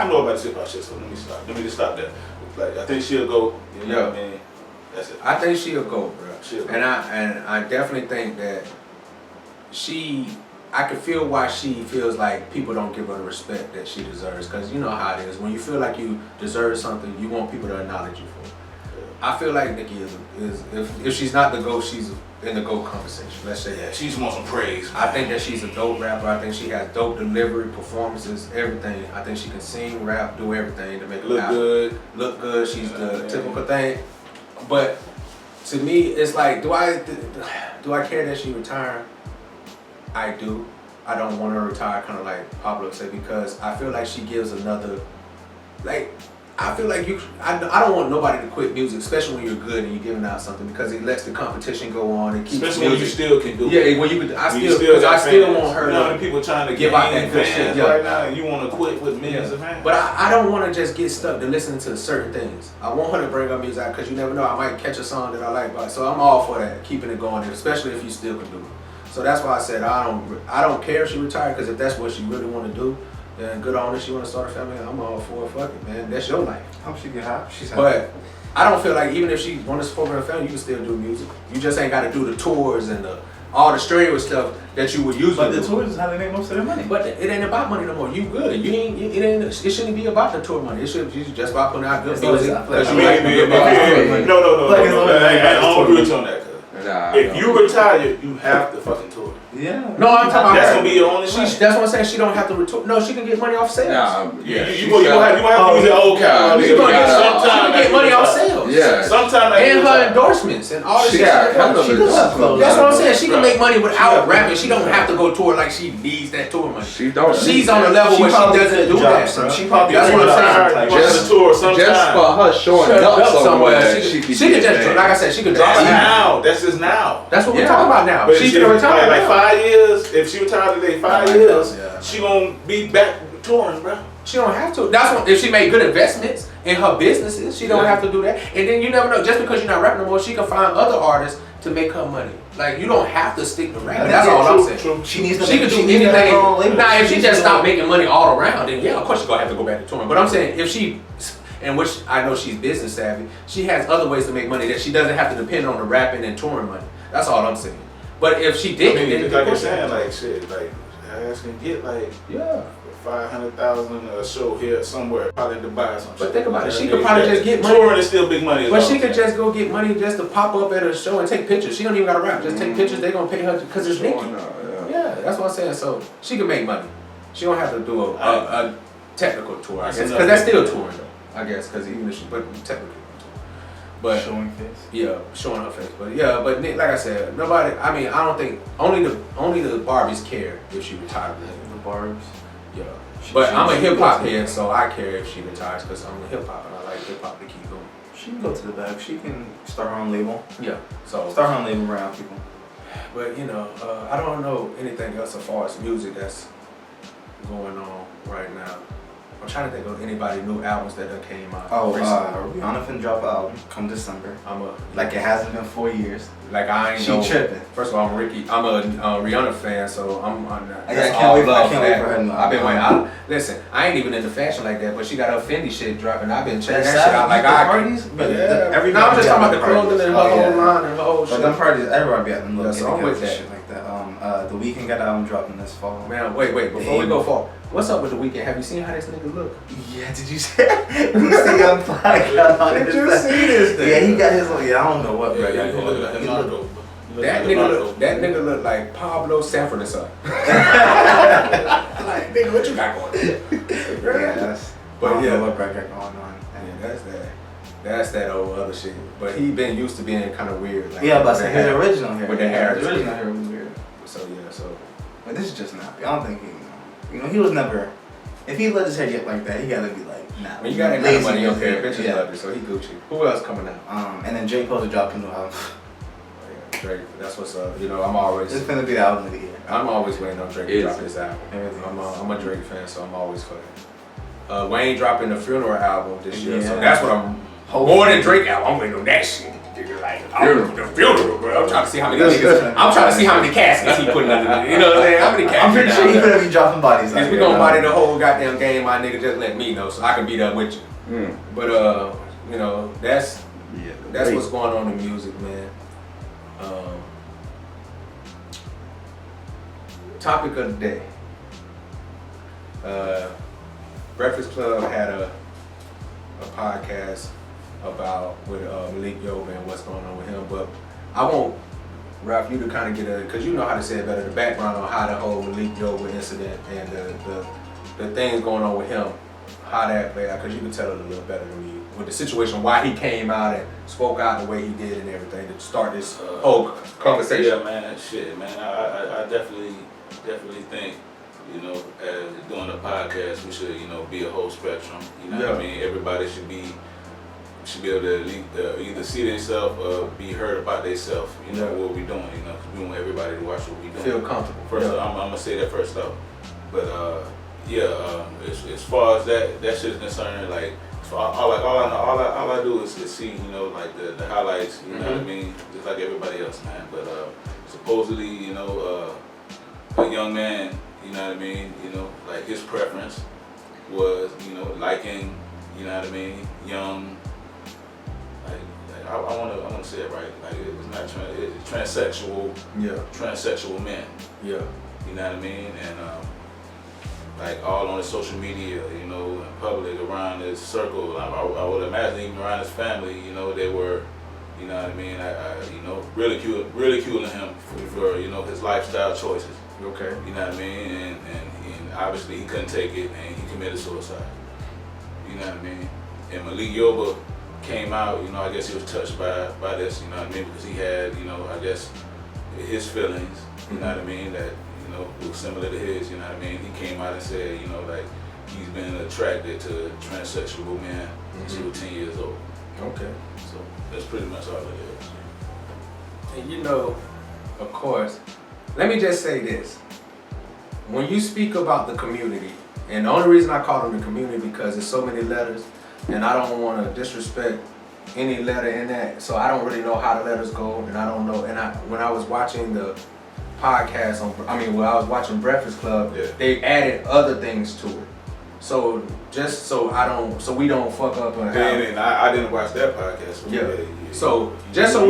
know about hip hop shit. So let me stop. Let me just stop there. Like I think she'll go. You know what I mean? That's it. I think she'll go, bro. And I definitely think that I can feel why she feels like people don't give her the respect that she deserves. Because you know how it is. When you feel like you deserve something, you want people to acknowledge you for it. I feel like Nicki is if she's not the GOAT, she's in the GOAT conversation. Let's say that. She just wants some praise. I think that she's a dope rapper. I think she has dope delivery, performances, everything. I think she can sing, rap, do everything to make it look good. Look good. She's the typical thing. But to me, it's like, do I care that she retired? I do. I don't want her to retire, kind of like Pablo said, because I feel like she gives another, like, I feel like I don't want nobody to quit music, especially when you're good and you're giving out something, because it lets the competition go on. It keeps especially when you still can do it. Yeah, when you could, I still want her. You know, the people trying to give out that good shit right now, and you want to quit with millions of fans. But I don't want to just get stuck to listening to certain things. I want her to bring her music out, because you never know, I might catch a song that I like. So I'm all for that, keeping it going, especially if you still can do it. So that's why I said I don't care if she retired, because if that's what she really want to do, then good on her. She want to start a family, I'm all for it. Fuck it, man. That's your life. I hope she get hot. She's happy. But I don't feel like even if she want to support her family, you can still do music. You just ain't got to do the tours and all the stereo stuff that you would usually But the do. tours is how they make most of their money. But it ain't about money no more. You good. It shouldn't be about the tour money. It should be just about putting out good music. No. I don't agree with you on that. If you retire, you have to fucking tour. Yeah. No, I'm talking about that's gonna be your only. That's what I'm saying. She don't have to retour. No, she can get money off sales. You have to use your old car. She can get money off sales. Yeah. Sometimes and her endorsements and all this shit. That's what I'm saying. She can make money without rapping. She don't have to go tour like she needs that tour money. She don't. She's on a level where she doesn't do that. She probably that's what I'm saying. Just tour sometime. Just for her showing up somewhere, she could just, like I said, she could drop That's it now. That's just now. That's what we're talking about now. But She's gonna retire like 5 years. If she retired today, 5 years, she gonna be back touring, bro. She don't have to. That's what, if she made good investments in her businesses, she don't have to do that. And then you never know. Just because you're not rapping no more, she can find other artists to make her money. Like, you don't have to stick to rap. That's all I'm saying. True. She needs to. She can do anything. Now, if she just stopped making money all around, then yeah, of course she's gonna have to go back to touring. But I'm saying, if she, and which I know she's business savvy, she has other ways to make money that she doesn't have to depend on the rapping and touring money. That's all I'm saying. But if she didn't, then like I'm saying, like shit, like ass can get like 500,000 a show here somewhere, probably to buy some. But think about it, she could probably just get money. Touring is still big money. But she could just go get money just to pop up at a show and take pictures. She don't even gotta rap. Just take pictures. They gonna pay her because it's Nicki. Yeah, that's what I'm saying. So she can make money. She don't have to do a technical tour, I guess, because that's still touring though. I guess because even if she, but technically. But showing face. Yeah, showing her face. But yeah, but like I said, nobody. I mean, I don't think only the Barbies care if she retires. The Barbs. Yeah. But I'm a hip hop head, so I care if she retires because I'm a hip hop and I like hip hop to keep going. She can go to the back. She can start her own label. Yeah. So start her own label around people. But you know, I don't know anything else as far as music that's going on right now. I'm trying to think of anybody new albums that came out. Oh, recently. Rihanna finna drop an album come December. I'm a Like it hasn't been 4 years. like I ain't She know. tripping. First of all, I'm a Rihanna fan, so I'm on that. I can't wait for her new I've been album. waiting. Listen, I ain't even into fashion like that, but she got her Fendi shit dropping. I've been checking That that shit out. Like I parties, but no, I'm just talking about the clothing and her whole line and her whole But shit. them parties, everybody be at them Yeah, little so I'm with that. shit like that. The Weeknd got an album dropping this fall. Man, wait, before we go far, what's up with the Weeknd? Have you seen how this nigga look? Yeah, did you see? You see him podcast? Did you see this thing? Yeah, he got his. Yeah, I don't know what, bro. Yeah, got he going look on. like He look- That nigga look like Pablo Sanford or something. Like, nigga, what you got going on? Yeah, that's. But I don't yeah. know what bro got going on. Yeah, that's that old other shit. But he been used to being kind of weird. Like, Yeah, but with the his hair. original hair. With the hair. His original hair was weird. So yeah, so But this is just not. I don't think he. You know, he was never. If he let his hair get like that, he gotta be like, nah. when you got that kind of lazy money, you with don't care. it. Bitches Yeah. love it, so he Gucci. Who else coming out? And then Drake supposed to drop a new album. Oh, yeah, Drake. That's what's up. You know, I'm always It's gonna be the album of the year. waiting on Drake to drop his album. I'm a Drake fan, so I'm always for that. Wayne dropping the Funeral album this year, so Yeah. that's what I'm. More than Drake album, I'm waiting on that shit. Nigga, like the funeral, bro. I'm trying to see how many niggas. I'm trying to see how many caskets he putting under there. You know what I'm saying? How many caskets? I'm pretty sure he's gonna be dropping bodies. If we gonna body the whole goddamn game, my nigga, just let me know so I can be there with you. But you know, that's what's going on in music, man. Topic of the day. Breakfast Club had a podcast about with Malik Yoba and what's going on with him, but I want Ralph you to kind of get because you know how to say it better, the background on how the whole Malik Yoba incident and the things going on with him, how that played out, because you can tell it a little better than me with the situation, why he came out and spoke out the way he did and everything to start this whole conversation. Yeah, man, shit, man. I definitely think, you know, as doing a podcast, we should, you know, be a whole spectrum. You know what I mean? Everybody should be able to either see themselves or be heard about themselves. You know what we doing. You know, 'cause we want everybody to watch what we doing. Feel comfortable. First, I'm gonna say that first off. But as far as that shit is concerned, like all I do is see, you know, like the highlights. You know what I mean? Just like everybody else, man. But supposedly, you know, a young man. You know what I mean? You know, like his preference was, you know, liking, you know what I mean, young. Like I wanna say it right. Like it was not transsexual. Yeah. Transsexual men. Yeah. You know what I mean? And like all on his social media, you know, in public around his circle. I would imagine even around his family, you know, they were, you know what I mean? I you know, ridiculing him for you know his lifestyle choices. Okay. You know what I mean? And obviously he couldn't take it and he committed suicide. You know what I mean? And Malik Yoba came out, you know, I guess he was touched by this, you know what I mean? Because he had, you know, I guess his feelings, you know what I mean, that, you know, was similar to his, you know what I mean? He came out and said, you know, like he's been attracted to transsexual men since he was 10 years old. Okay. So that's pretty much all it is. And you know, of course, let me just say this. When you speak about the community, and the only reason I call them the community because there's so many letters, and I don't want to disrespect any letter in that, so I don't really know how the letters go, and I don't know. And when I was watching the podcast when I was watching Breakfast Club, they added other things to it. So just so we don't fuck up and I didn't watch that podcast. So just so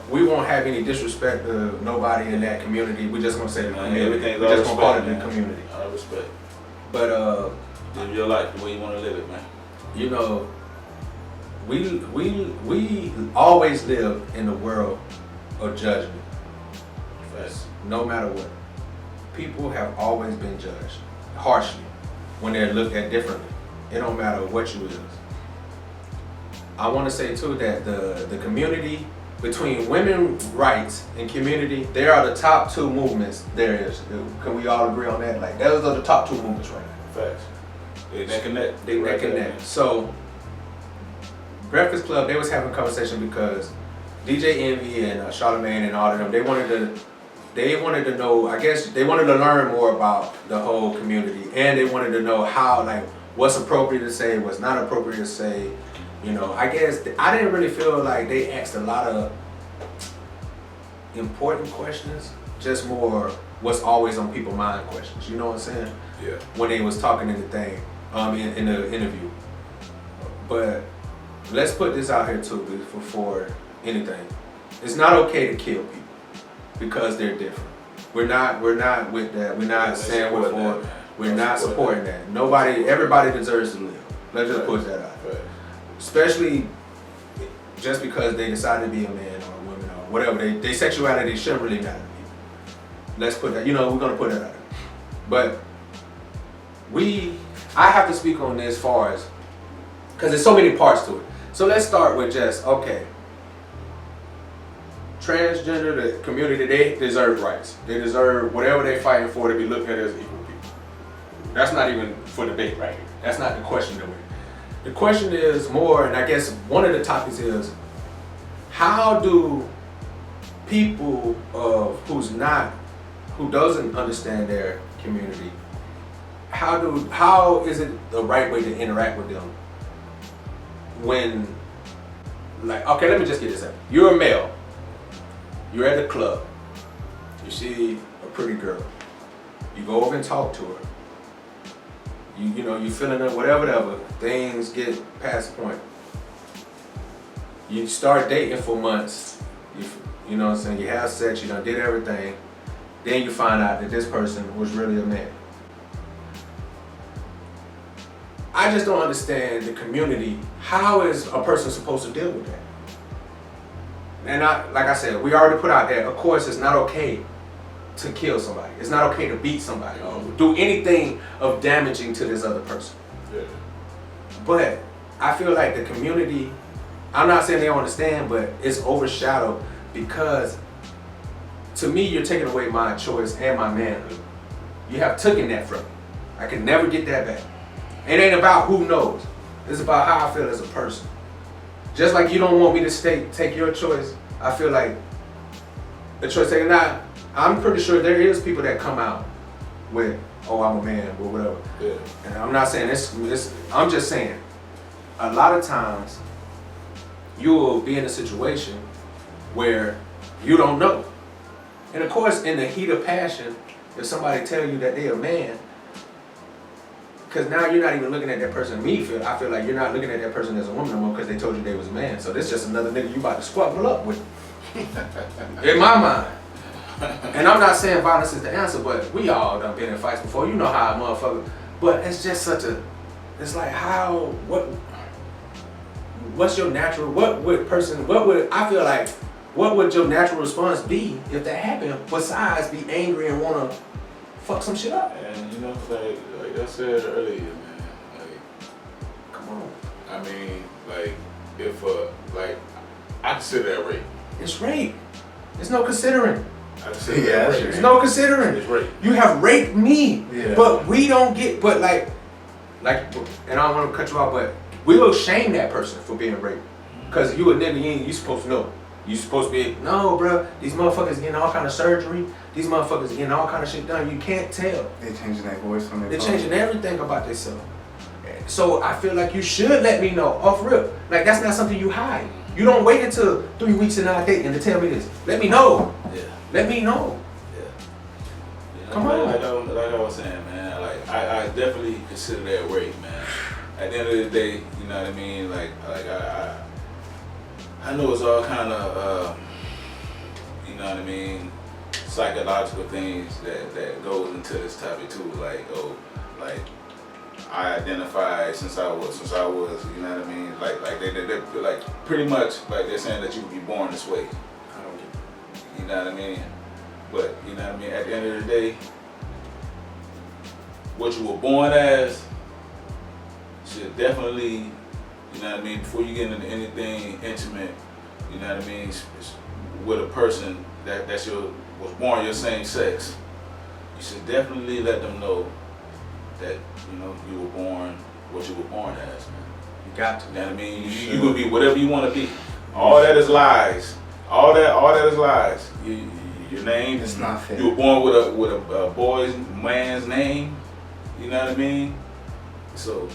we won't have any disrespect to nobody in that community. We just gonna say the community. We just gonna call it the community. I respect. But live your life the way you want to live it, man. You know, we always live in the world of judgment. Facts. No matter what, people have always been judged harshly when they're looked at differently. It don't matter what you is. I want to say too that the community between women's rights and community, they are the top two movements there is. Can we all agree on that? Like those are the top two movements right now. Facts. They connect. They connect. So Breakfast Club, they was having a conversation because DJ Envy and Charlamagne and all of them, they wanted to know, I guess they wanted to learn more about the whole community, and they wanted to know how, like, what's appropriate to say, what's not appropriate to say. You know, I guess I didn't really feel like they asked a lot of important questions, just more what's always on people's mind questions. You know what I'm saying? Yeah. When they was talking in the thing, in the interview. But let's put this out here too before anything. It's not okay to kill people because they're different. We're not with that. We're not saying we're for. We're not supporting that. Everybody deserves to live. Let's just put that out. Right. Especially just because they decided to be a man or a woman or whatever. Their sexuality shouldn't really matter to people. Let's put that, we're gonna put that out there. But I have to speak on this as far as, because there's so many parts to it. So let's start with just, okay, transgender, the community, they deserve rights. They deserve whatever they're fighting for to be looked at as equal people. That's not even for debate right here. That's not the question that we're. The question is more, and I guess one of the topics is, how do people who doesn't understand their community, how is it the right way to interact with them when, like, okay, let me just get this out. You're a male, you're at the club, you see a pretty girl, you go over and talk to her. You feeling it, whatever, things get past the point. You start dating for months, you know what I'm saying, you have sex, you done did everything, then you find out that this person was really a man. I just don't understand the community. How is a person supposed to deal with that? And like I said, we already put out there, of course it's not okay to kill somebody. It's not okay to beat somebody or do anything of damaging to this other person. Yeah. But I feel like the community, I'm not saying they don't understand, but it's overshadowed because to me, you're taking away my choice and my manhood. You have taken that from me. I can never get that back. It ain't about who knows. It's about how I feel as a person. Just like you don't want me to take your choice, I feel like the choice taken now, I'm pretty sure there is people that come out with, oh, I'm a man or whatever. Yeah. And I'm not saying this, I'm just saying, a lot of times you will be in a situation where you don't know. And of course, in the heat of passion, if somebody tell you that they're a man, because now you're not even looking at that person. I feel like you're not looking at that person as a woman no more because they told you they was a man. So this just another nigga you about to squabble up with. In my mind. And I'm not saying violence is the answer, but we all done been in fights before. You know how a motherfucker. But it's just it's like what's your natural, what would your natural response be if that happened besides be angry and wanna fuck some shit up? And like I said earlier, man, like, Come on. I mean, like, if, I consider that rape. It's rape. There's no considering. I consider that rape. There's no considering. It's rape. You have raped me, Yeah. but we don't get, and I don't want to cut you off, but we will shame that person for being raped. Because you a nigga, you supposed to know. You supposed to be, no, bro, these motherfuckers getting all kind of surgery. These motherfuckers getting all kind of shit done. You can't tell. They changing their voice from their They're phone. changing everything about themselves. So I feel like you should let me know, off rip. Like, that's not something you hide. You don't wait until 3 weeks in our dating to tell me this. Let me know. Yeah. Let me know. Yeah. You know, Come on. Like I was saying, man, like, I definitely consider that rape, man. At the end of the day, you know what I mean? Like I know it's all kind of, you know what I mean, psychological things that goes into this topic too. Like, I identify since I was, you know what I mean? Like they like pretty much like they're saying that you would be born this way. I don't get it. You know what I mean? But you know what I mean? At the end of the day, what you were born as should definitely, you know what I mean, before you get into anything intimate, you know what I mean, with a person that was born your same sex, you should definitely let them know that, you know, you were born what you were born as, man. You got to. You know what I mean? You can be whatever you want to be. All that is lies. All that is lies. Your name, It's not fair. You were born with a boy's man's name. You know what I mean? So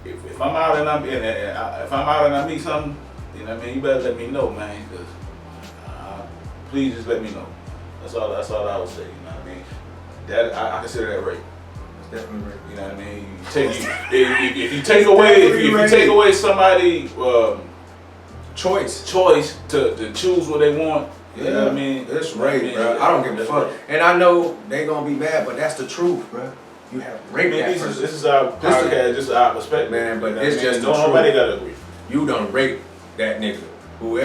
if I'm out and if I'm out and I meet something, you know what I mean, you better let me know, man, because please just let me know. That's all I would say, you know what I mean? That I consider that rape. It's definitely rape. You know what I mean? If you take away somebody choice to choose what they want, you know what I mean? It's rape, bro. I don't give a fuck. And I know they gonna be mad, but that's the truth, bro. You have raped that person. This is our podcast, this is our perspective, man. But you know it's just the truth. Nobody gotta agree. You done raped that nigga. Who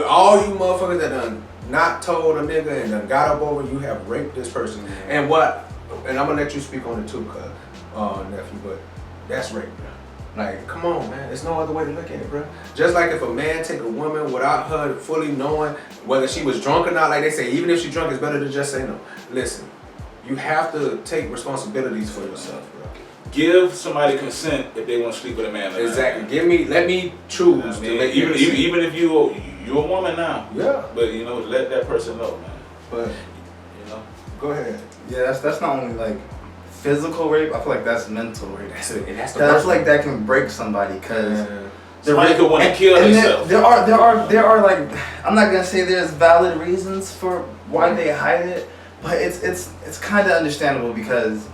all you motherfuckers that done not told a nigga and done got up over, you have raped this person. And I'm gonna let you speak on it too, nephew, but that's rape, bro. Like, come on, man. There's no other way to look at it, bro. Just like if a man take a woman without her fully knowing whether she was drunk or not, like they say, even if she's drunk, it's better to just say no. Listen, you have to take responsibilities for yourself, bro. Give somebody consent if they want to sleep with a man. Like exactly. Let me choose. You know what I mean? Even if you're a woman now. Yeah. But you know, let that person know, man. But you know, go ahead. Yeah, that's not only like physical rape. I feel like that's mental rape. That's it. I feel like that can break somebody because somebody could want to kill themselves. There are like, I'm not gonna say there's valid reasons for why they hide it, but it's kind of understandable because,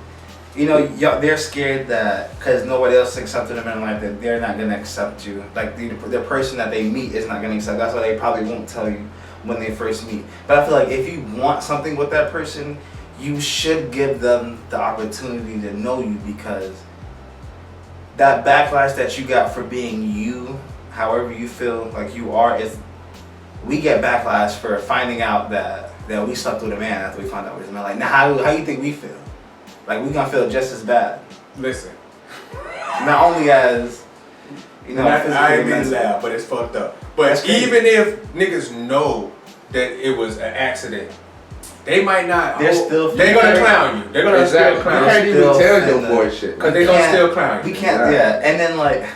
you know, they're scared that because nobody else accepted them in life that they're not gonna accept you. Like the person that they meet is not gonna accept. That's why they probably won't tell you when they first meet. But I feel like if you want something with that person, you should give them the opportunity to know you, because that backlash that you got for being you, however you feel like you are, we get backlash for finding out that we slept with a man after we found out we was a man. Like, now how you think we feel? Like, we gonna feel just as bad. Listen. Not only as, you know, I ain't mean to laugh, but it's fucked up. But even if niggas know that it was an accident, they might not. They're gonna clown you. They're gonna still clown you. You can't even tell your boy shit. Because they're gonna still clown you. We can't, yeah. And then like,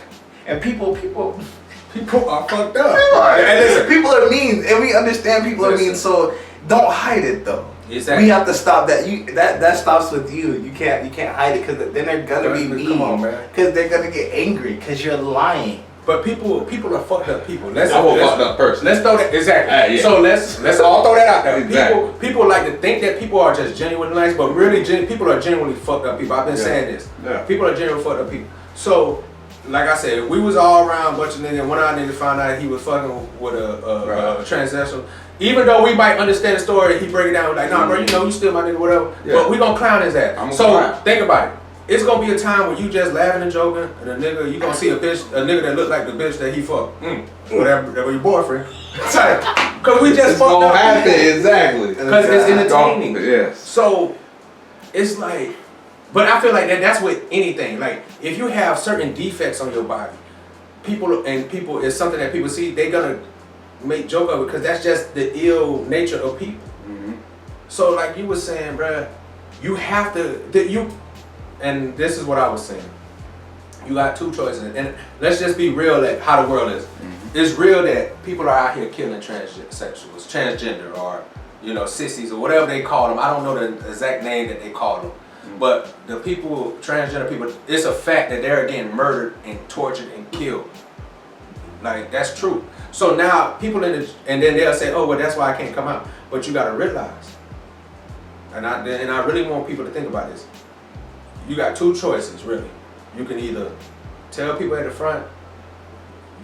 and people are fucked up. And listen, people are mean, and we understand people are mean. So don't hide it though. Exactly. We have to stop that. That stops with you. You can't hide it, because then they're gonna be mean. Come on, man. Because they're gonna get angry because you're lying. But people are fucked up people. Let's fucked up person. Let's throw that exactly. Yeah. So let's all throw that out there. Exactly. People like to think that people are just genuinely nice, but really people are genuinely fucked up people. I've been saying this. Yeah. People are genuinely fucked up people. So, like I said, we was all around a bunch of niggas. One of our niggas found out he was fucking with a Trans-Gression. Even though we might understand the story, he break it down like, nah, bro, you know, you still my nigga, whatever. Yeah. But we gonna clown his ass. Think about it. It's gonna be a time when you just laughing and joking, and a nigga, you gonna see a nigga that look like the bitch that he fucked. Whatever, your boyfriend. Cause we just fucked up. Happen, exactly. Cause it's entertaining. Yes. So, it's like, but I feel like that's with anything. Like, if you have certain defects on your body, people it's something that people see, they gonna make joke of it, because that's just the ill nature of people. Mm-hmm. So like you were saying, bruh, you have to, and this is what I was saying. You got two choices, and let's just be real at how the world is. Mm-hmm. It's real that people are out here killing transsexuals, transgender, or, you know, sissies, or whatever they call them. I don't know the exact name that they call them. Mm-hmm. But the people, transgender people, it's a fact that they're getting murdered and tortured and killed. Like, that's true. So now people and then they'll say, oh, well, that's why I can't come out. But you gotta realize, and I really want people to think about this. You got two choices, really. You can either tell people at the front,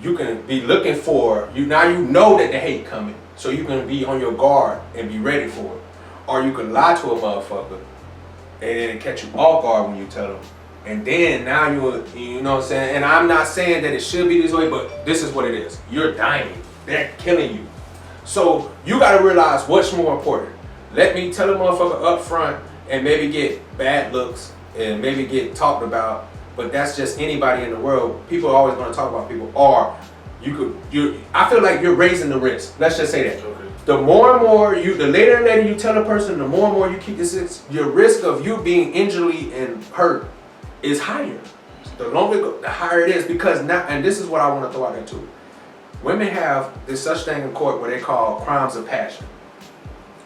you can be looking for, now you know that the hate coming, so you can be on your guard and be ready for it. Or you can lie to a motherfucker and then catch you off guard when you tell them. And then now you know what I'm saying? And I'm not saying that it should be this way, but this is what it is. You're dying. They're killing you. So you gotta realize what's more important. Let me tell a motherfucker up front and maybe get bad looks and maybe get talked about, but that's just anybody in the world. People are always gonna talk about people. Or I feel like you're raising the risk. Let's just say that. Okay. The more and more the later and later you tell a person, the more and more you keep this, your risk of you being injured and hurt is higher. The longer the higher it is, because now, and this is what I want to throw out there too. Women have this such thing in court where they call crimes of passion.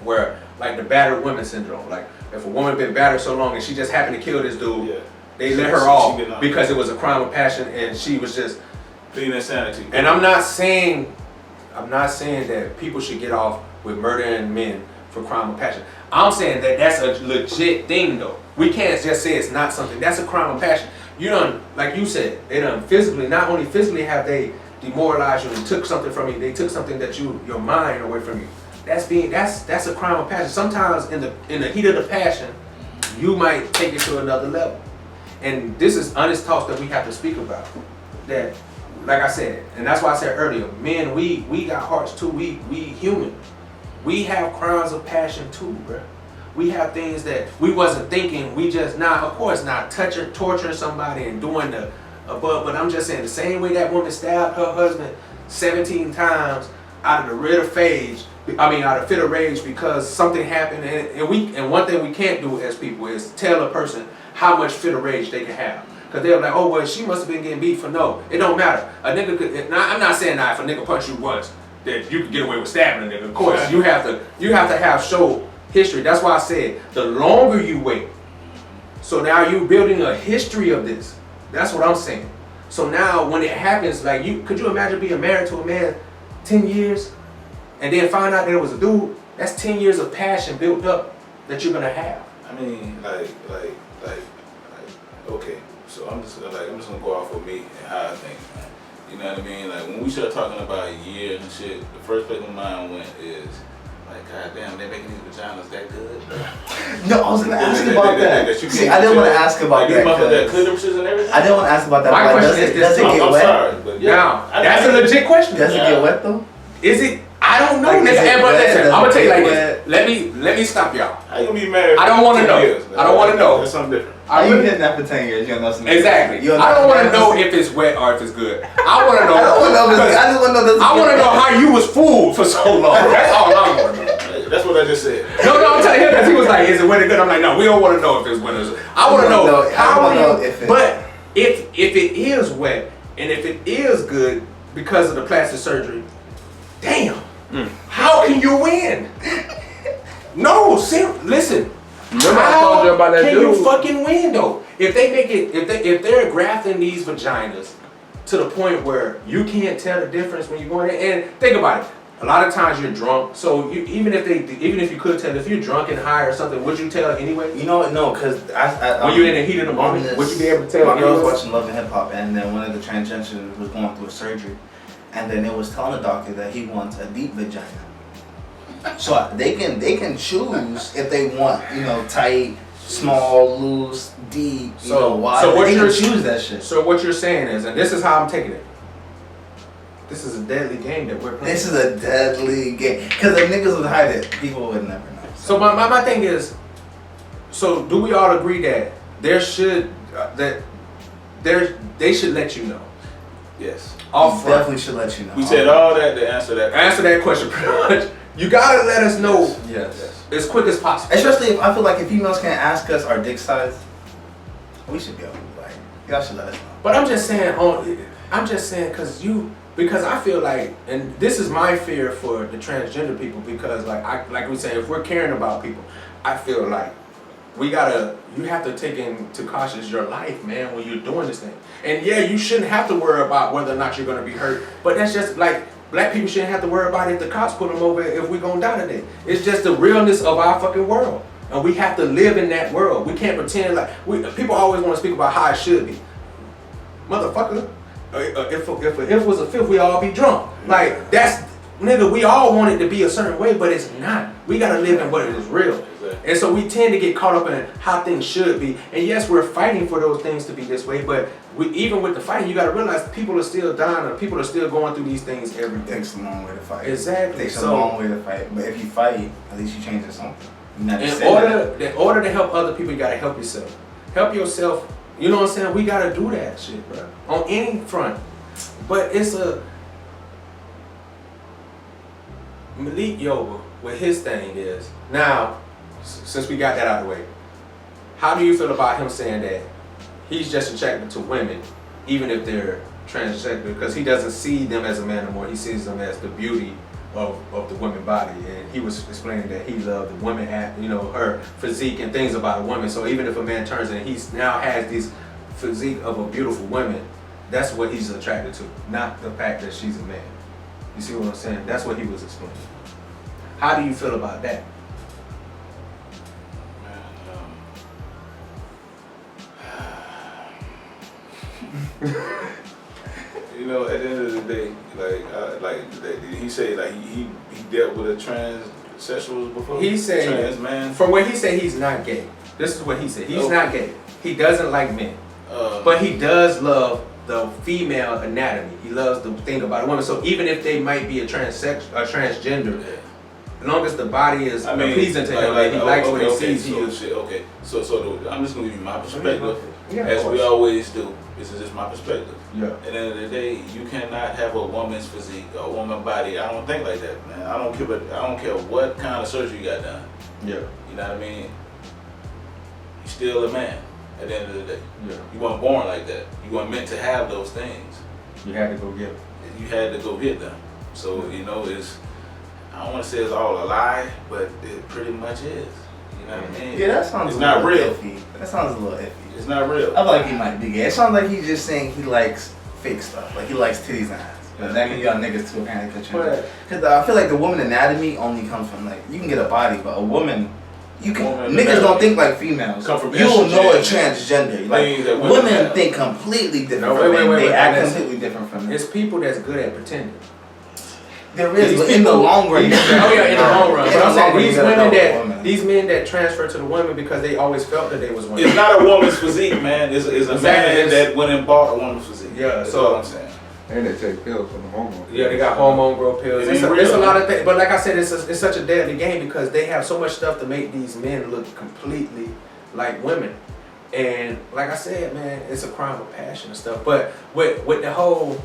where like the battered women syndrome. Like if a woman been battered so long and she just happened to kill this dude, Yeah. they let her off because it was a crime of passion and she was just Pleading insanity. And I'm not saying that people should get off with murdering men for crime of passion. I'm saying that that's a legit thing though. We can't just say it's not something. That's a crime of passion. You done, like you said, they done physically, not only physically have they demoralized you and took something from you, they took something that your mind away from you. That's a crime of passion. Sometimes in the heat of the passion, you might take it to another level. And this is honest talks that we have to speak about. That, like I said, and that's why I said earlier, men, we got hearts too. We human. We have crimes of passion too, bro. We have things that we wasn't thinking. We just of course not torturing somebody and doing the above. But I'm just saying the same way that woman stabbed her husband 17 times out of the fit of rage because something happened. And one thing we can't do as people is tell a person how much fit of rage they can have. Because they're like, oh, well, she must have been getting beat for no. It don't matter. A nigga could, I'm not saying that if a nigga punch you once, that you can get away with stabbing a nigga. Of course, you have to have show history. That's why I said, the longer you wait, so now you're building a history of this. That's what I'm saying. So now when it happens, like could you imagine being married to a man 10 years and then find out there was a dude? That's 10 years of passion built up that you're gonna have. I mean, okay. So I'm just gonna go off of me and how I think, man. You know what I mean? Like when we start talking about years and shit, the first place my mind went is like, God damn, they making these vaginas that good. No, I was gonna ask about that. See, I didn't want to ask about that. That clitorises and everything. I didn't want to ask about that. My question is, does it get I'm wet? sorry, but yeah. Now, that's a legit question. Does it get wet though? Is it? I don't know, Like, nigga. But listen, I'm gonna tell you like wet? this. Let me stop y'all. How you gonna be married? I don't want to know. I don't want to know. That's something different. Are you hitting that for 10 years? You don't know something. Exactly. I don't want to know if it's wet or if it's good. I want to know. I don't want to know. I just want to know. I want to know how you was fooled for so long. That's all I want to know. That's what I just said. No, I'm telling him because he was like, "Is it wet or good?" I'm like, "No, we don't want to know if it's wet or good. I want to know how you." But if it is wet and if it is good because of the plastic surgery, damn, how can you win? No, listen. Remember I told you about that Can dude? you fucking win though? If they make it, if they're grafting these vaginas to the point where you can't tell the difference when you go in there, and think about it. A lot of times you're drunk, so even if you could tell, if you're drunk and high or something, would you tell anyway? You know, no, because when you're in the heat of the moment, would you be able to tell? My girl was watching Love and Hip Hop, and then one of the transgenders was going through a surgery, and then it was telling the doctor that he wants a deep vagina. So they can choose if they want, tight, small, loose, deep, wide. So what they you're can choose that shit. So what you're saying is, and this is how I'm taking it. This is a deadly game that we're playing. This is a deadly game. Because if niggas would hide it, people would never know. So my thing is, so do we all agree that they should let you know? Yes. Definitely should let you know. We said all that to answer that. Answer that question pretty much. You gotta let us know Yes. as quick as possible. Especially if I feel like if females can't ask us our dick size, we should be able to y'all should let us know. But I'm just saying because I feel like, and this is my fear for the transgender people, because like we say, if we're caring about people, I feel like you have to take into caution your life, man, when you're doing this thing. And yeah, you shouldn't have to worry about whether or not you're gonna be hurt, but that's just like, black people shouldn't have to worry about if the cops pull them over if we gonna die today. It's just the realness of our fucking world. And we have to live in that world. We can't pretend like, people always want to speak about how it should be. Motherfucker, if was a fifth, we all be drunk. Like, nigga, we all want it to be a certain way, but it's not. We gotta live in what is real. And so we tend to get caught up in how things should be. And yes, we're fighting for those things to be this way, but even with the fighting, you gotta realize people are still dying and people are still going through these things every day. It takes a long way to fight. Exactly. It takes a long way to fight. But if you fight, at least you change something. In order to help other people, you gotta help yourself. Help yourself. You know what I'm saying? We gotta do that shit, bro. On any front. But it's Malik Yoba, what his thing is. Now, since we got that out of the way, how do you feel about him saying that he's just attracted to women, even if they're transgender, because he doesn't see them as a man anymore. He sees them as the beauty of the woman body, and he was explaining that he loved the woman, her physique and things about a woman. So even if a man turns and he now has this physique of a beautiful woman, that's what he's attracted to, not the fact that she's a man. You see what I'm saying? That's what he was explaining. How do you feel about that? You know, at the end of the day, did he say like he dealt with a transsexual before? He said, trans man. from what he said, he's not gay. This is what he said. He's not gay. He doesn't like men, but he does love the female anatomy. He loves the thing about a woman. So even if they might be a transgender, as long as the body is pleasing to him, and he likes what he sees. Okay. So I'm just gonna give you my perspective, Yeah, as we always do. This is just my perspective. Yeah. At the end of the day, you cannot have a woman's physique, a woman body. I don't think like that, man. I don't care what kind of surgery you got done. Yeah. You know what I mean? You're still a man at the end of the day. Yeah. You weren't born like that. You weren't meant to have those things. You had to go get them. You had to go get them. So, I don't want to say it's all a lie, but it pretty much is. You know what I mean? Yeah, that sounds it's a not little real. iffy. That sounds a little iffy. It's not real. I feel like he might be gay. It sounds like he's just saying he likes fake stuff. Like he likes titties and ass. But that means y'all niggas too apparently could change. Because I feel like the woman anatomy only comes from like, you can get a body, but a woman, niggas don't think like females. Come from you will know a estrogen. transgender. Like women think completely different from men. They act completely different from men. It's people that's good at pretending. There is, but in the long run. In the long run. But I'm saying these men that transfer to the women because they always felt that they was women. It's not a woman's physique, man. It's a man that went and bought a woman's physique. Yeah, that's so all I'm saying. And they take pills from the hormone. Yeah, they got hormone growth pills. It's a lot of things. But like I said, it's such a deadly game because they have so much stuff to make these men look completely like women. And like I said, man, it's a crime of passion and stuff. But with the whole,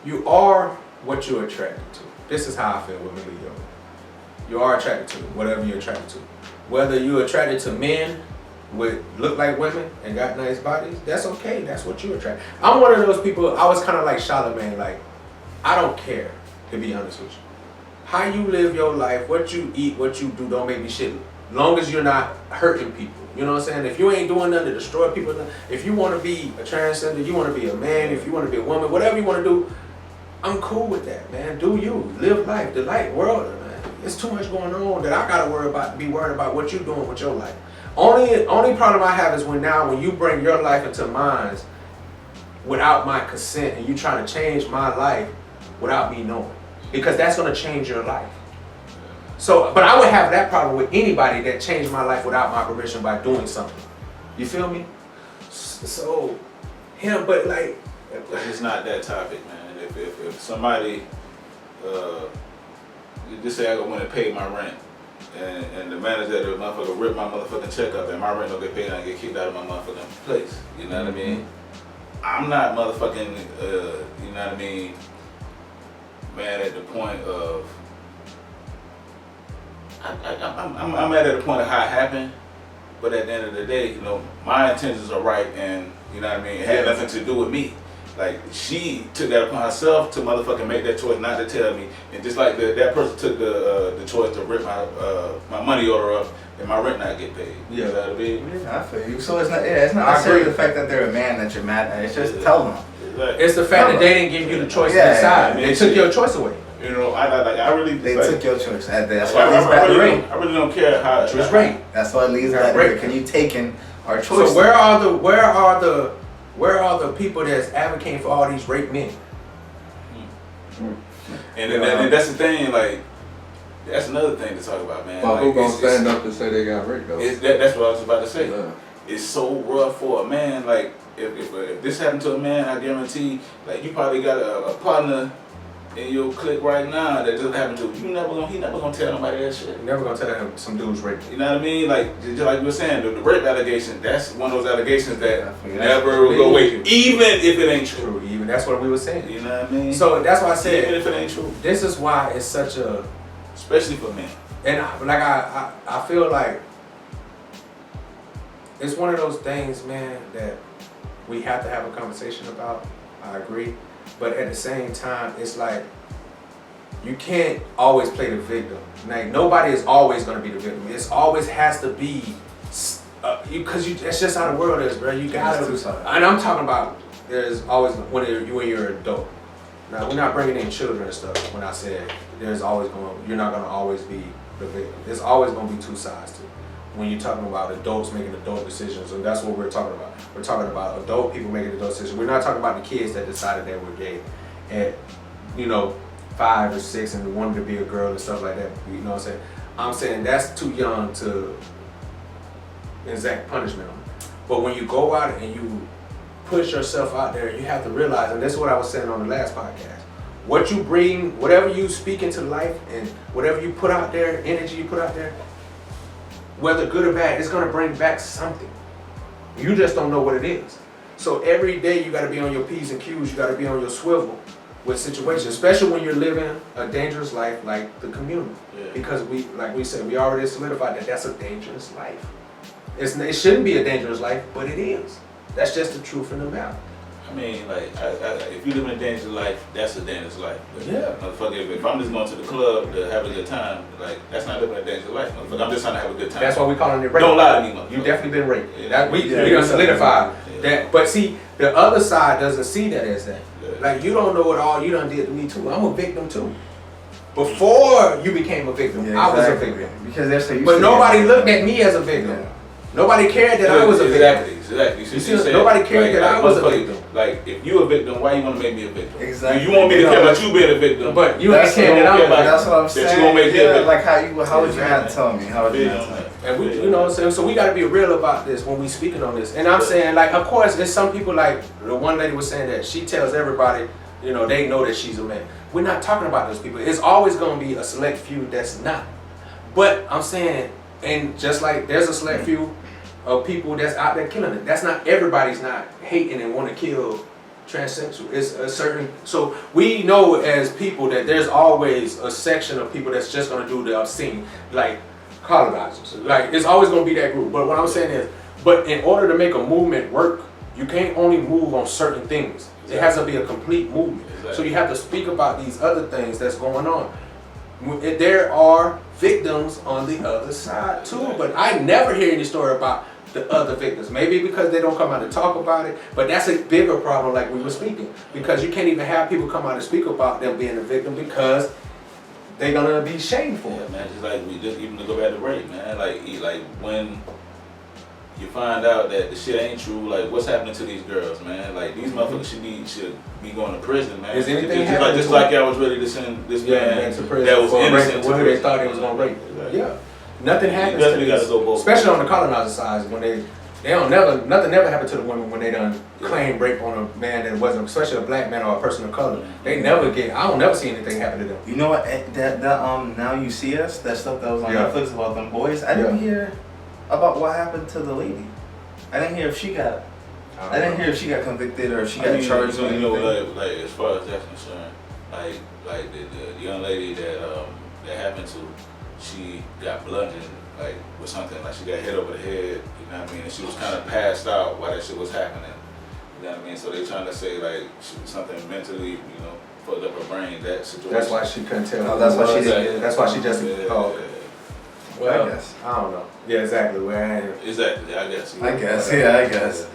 you are what you're attracted to. This is how I feel with Leo. You are attracted to whatever you're attracted to. Whether you're attracted to men with look like women and got nice bodies, that's okay. That's what you attract. I'm one of those people. I was kind of like Charlamagne. Like, I don't care, to be honest with you. How you live your life, what you eat, what you do, don't make me shit. Long as you're not hurting people. You know what I'm saying? If you ain't doing nothing to destroy people, if you want to be a transgender, you want to be a man, if you want to be a woman, whatever you want to do, I'm cool with that, man. Do you live life, the light world, man. It's too much going on that I gotta be worried about what you're doing with your life. Only problem I have is when you bring your life into mine without my consent and you trying to change my life without me knowing, because that's gonna change your life. So, but I would have that problem with anybody that changed my life without my permission by doing something. You feel me? So, but like, it's not that topic, man. If somebody, just say I go in and pay my rent, and the manager of the motherfucker rip my motherfucking check up, and my rent don't get paid, and I get kicked out of my motherfucking place. You know what I mean? I'm not motherfucking, you know what I mean, mad at the point of, I'm mad at the point of how it happened, but at the end of the day, my intentions are right, and you know what I mean, it had nothing to do with me. Like, she took that upon herself to motherfucking make that choice not to tell me. And just like that person took the choice to rip my money order up and my rent not get paid. Yeah. You know what I mean? Yeah, I feel you. So it's not necessarily the fact that they're a man that you're mad at. It's just tell them. It's the fact that they didn't give you the choice to decide. They took your choice away. I really took your choice. That's why it leads back to rape. I really don't care how it's rape. That's why it leads back to rape. Can you taking our choice? So where are the people that's advocating for all these rape men? And that's the thing, like, that's another thing to talk about, man. But like, who gonna stand up to say they got raped though? That's what I was about to say. Yeah. It's so rough for a man. Like, if this happened to a man, I guarantee, like, you probably got a partner in your clique right now that doesn't happen to. He never gonna tell nobody that shit. You're never gonna tell him some dude's raping. You know what I mean? Like, just like you were saying, the rape allegation, that's one of those allegations that never will go away, even if it ain't true. Even that's what we were saying. You know what I mean? So that's why I said, even if it ain't true. This is why it's such a, especially for men. and I feel like it's one of those things, man, that we have to have a conversation about. I agree, but at the same time, it's like you can't always play the victim. Like nobody is always gonna be the victim. It's always has to be, because that's just how the world is, bro. You gotta. And I'm talking about there's always when you're an adult. Now we're not bringing in children and stuff. When I said you're not gonna always be the victim. There's always gonna be two sides to it. When you're talking about adults making adult decisions, and that's what we're talking about. We're talking about adult people making adult decisions. We're not talking about the kids that decided they were gay at, 5 or 6 and wanted to be a girl and stuff like that. You know what I'm saying? I'm saying that's too young to exact punishment on it. But when you go out and you push yourself out there, you have to realize, and this is what I was saying on the last podcast, what you bring, whatever you speak into life and whatever you put out there, energy you put out there, whether good or bad, it's gonna bring back something. You just don't know what it is. So every day you gotta be on your P's and Q's, you gotta be on your swivel with situations, especially when you're living a dangerous life like the community. Yeah. Because we already solidified that that's a dangerous life. It shouldn't be a dangerous life, but it is. That's just the truth in the matter. I mean, like, if you live in a dangerous life, that's a dangerous life. But Yeah. Motherfucker, if I'm just going to the club to have a good time, like, that's not living a dangerous life. Motherfucker, I'm just trying to have a good time. That's why we calling it rape. Don't lie to me, motherfucker. You definitely been raped. Yeah. We Yeah. done solidified Yeah. that. But see, the other side doesn't see that as that. Yeah. Like, you don't know what all you done did to me too. I'm a victim too. Before you became a victim, I was a victim. Because they're so used But to nobody it. looked at me as a victim. Yeah. Nobody cared that I was a victim. Exactly. You see, nobody cared that I was a victim. Like, if you a victim, why you want to make me a victim? Exactly. You want me to care about you being a victim. But you ain't caring that I'm a victim. That's what I'm saying. That you gonna make me a victim. Like how would you not tell me? How would you not tell me? And we, you know what I'm saying? So we got to be real about this when we speaking on this. And I'm saying, like, of course, there's some people, like the one lady was saying that she tells everybody, they know that she's a man. We're not talking about those people. It's always going to be a select few that's not. But I'm saying, and just like there's a select few of people that's out there killing it. That's not, everybody's not hating and want to kill transsexual. It's a certain, so we know as people that there's always a section of people that's just going to do the obscene, like colonizers. Like, it's always going to be that group. But what I'm saying is, but in order to make a movement work, you can't only move on certain things. It has to be a complete movement. So you have to speak about these other things that's going on. There are victims on the other side too, but I never hear any story about the other victims. Maybe because they don't come out and talk about it, but that's a bigger problem, like we were speaking, because you can't even have people come out and speak about them being a victim because they're gonna be shameful. Yeah, man, just like even to go back to rape, man. Like when you find out that the shit ain't true, like what's happening to these girls, man? Like these motherfuckers should be going to prison, man. Is anything just like y'all was ready to send this man to prison that was for innocent rape, to who they prison. thought he was gonna rape. Exactly. Yeah, nothing happens You to definitely gotta these, go both especially ways. on the colonizer side when nothing never happened to the women when they done claim rape on a man that wasn't, especially a black man or a person of color. They never get. I don't never see anything happen to them. You know what? That Now You See Us, that stuff that was on Yeah. Netflix about them boys. I didn't hear about what happened to the lady. I didn't hear if she got. I didn't hear if she got convicted or if she got charged or anything. Like as far as that's concerned, like the young lady that happened to, she got bludgeoned like with something, like she got hit over the head. You know what I mean? And she was kind of passed out while that shit was happening. You know what I mean? So they trying to say like she was something mentally, fucked up her brain. That situation. That's why she couldn't tell. Oh, that's why she didn't. didn't. That's why she just. Oh, well, I guess. I don't know. Yeah, exactly. Exactly. I guess. I guess. Yeah, I guess.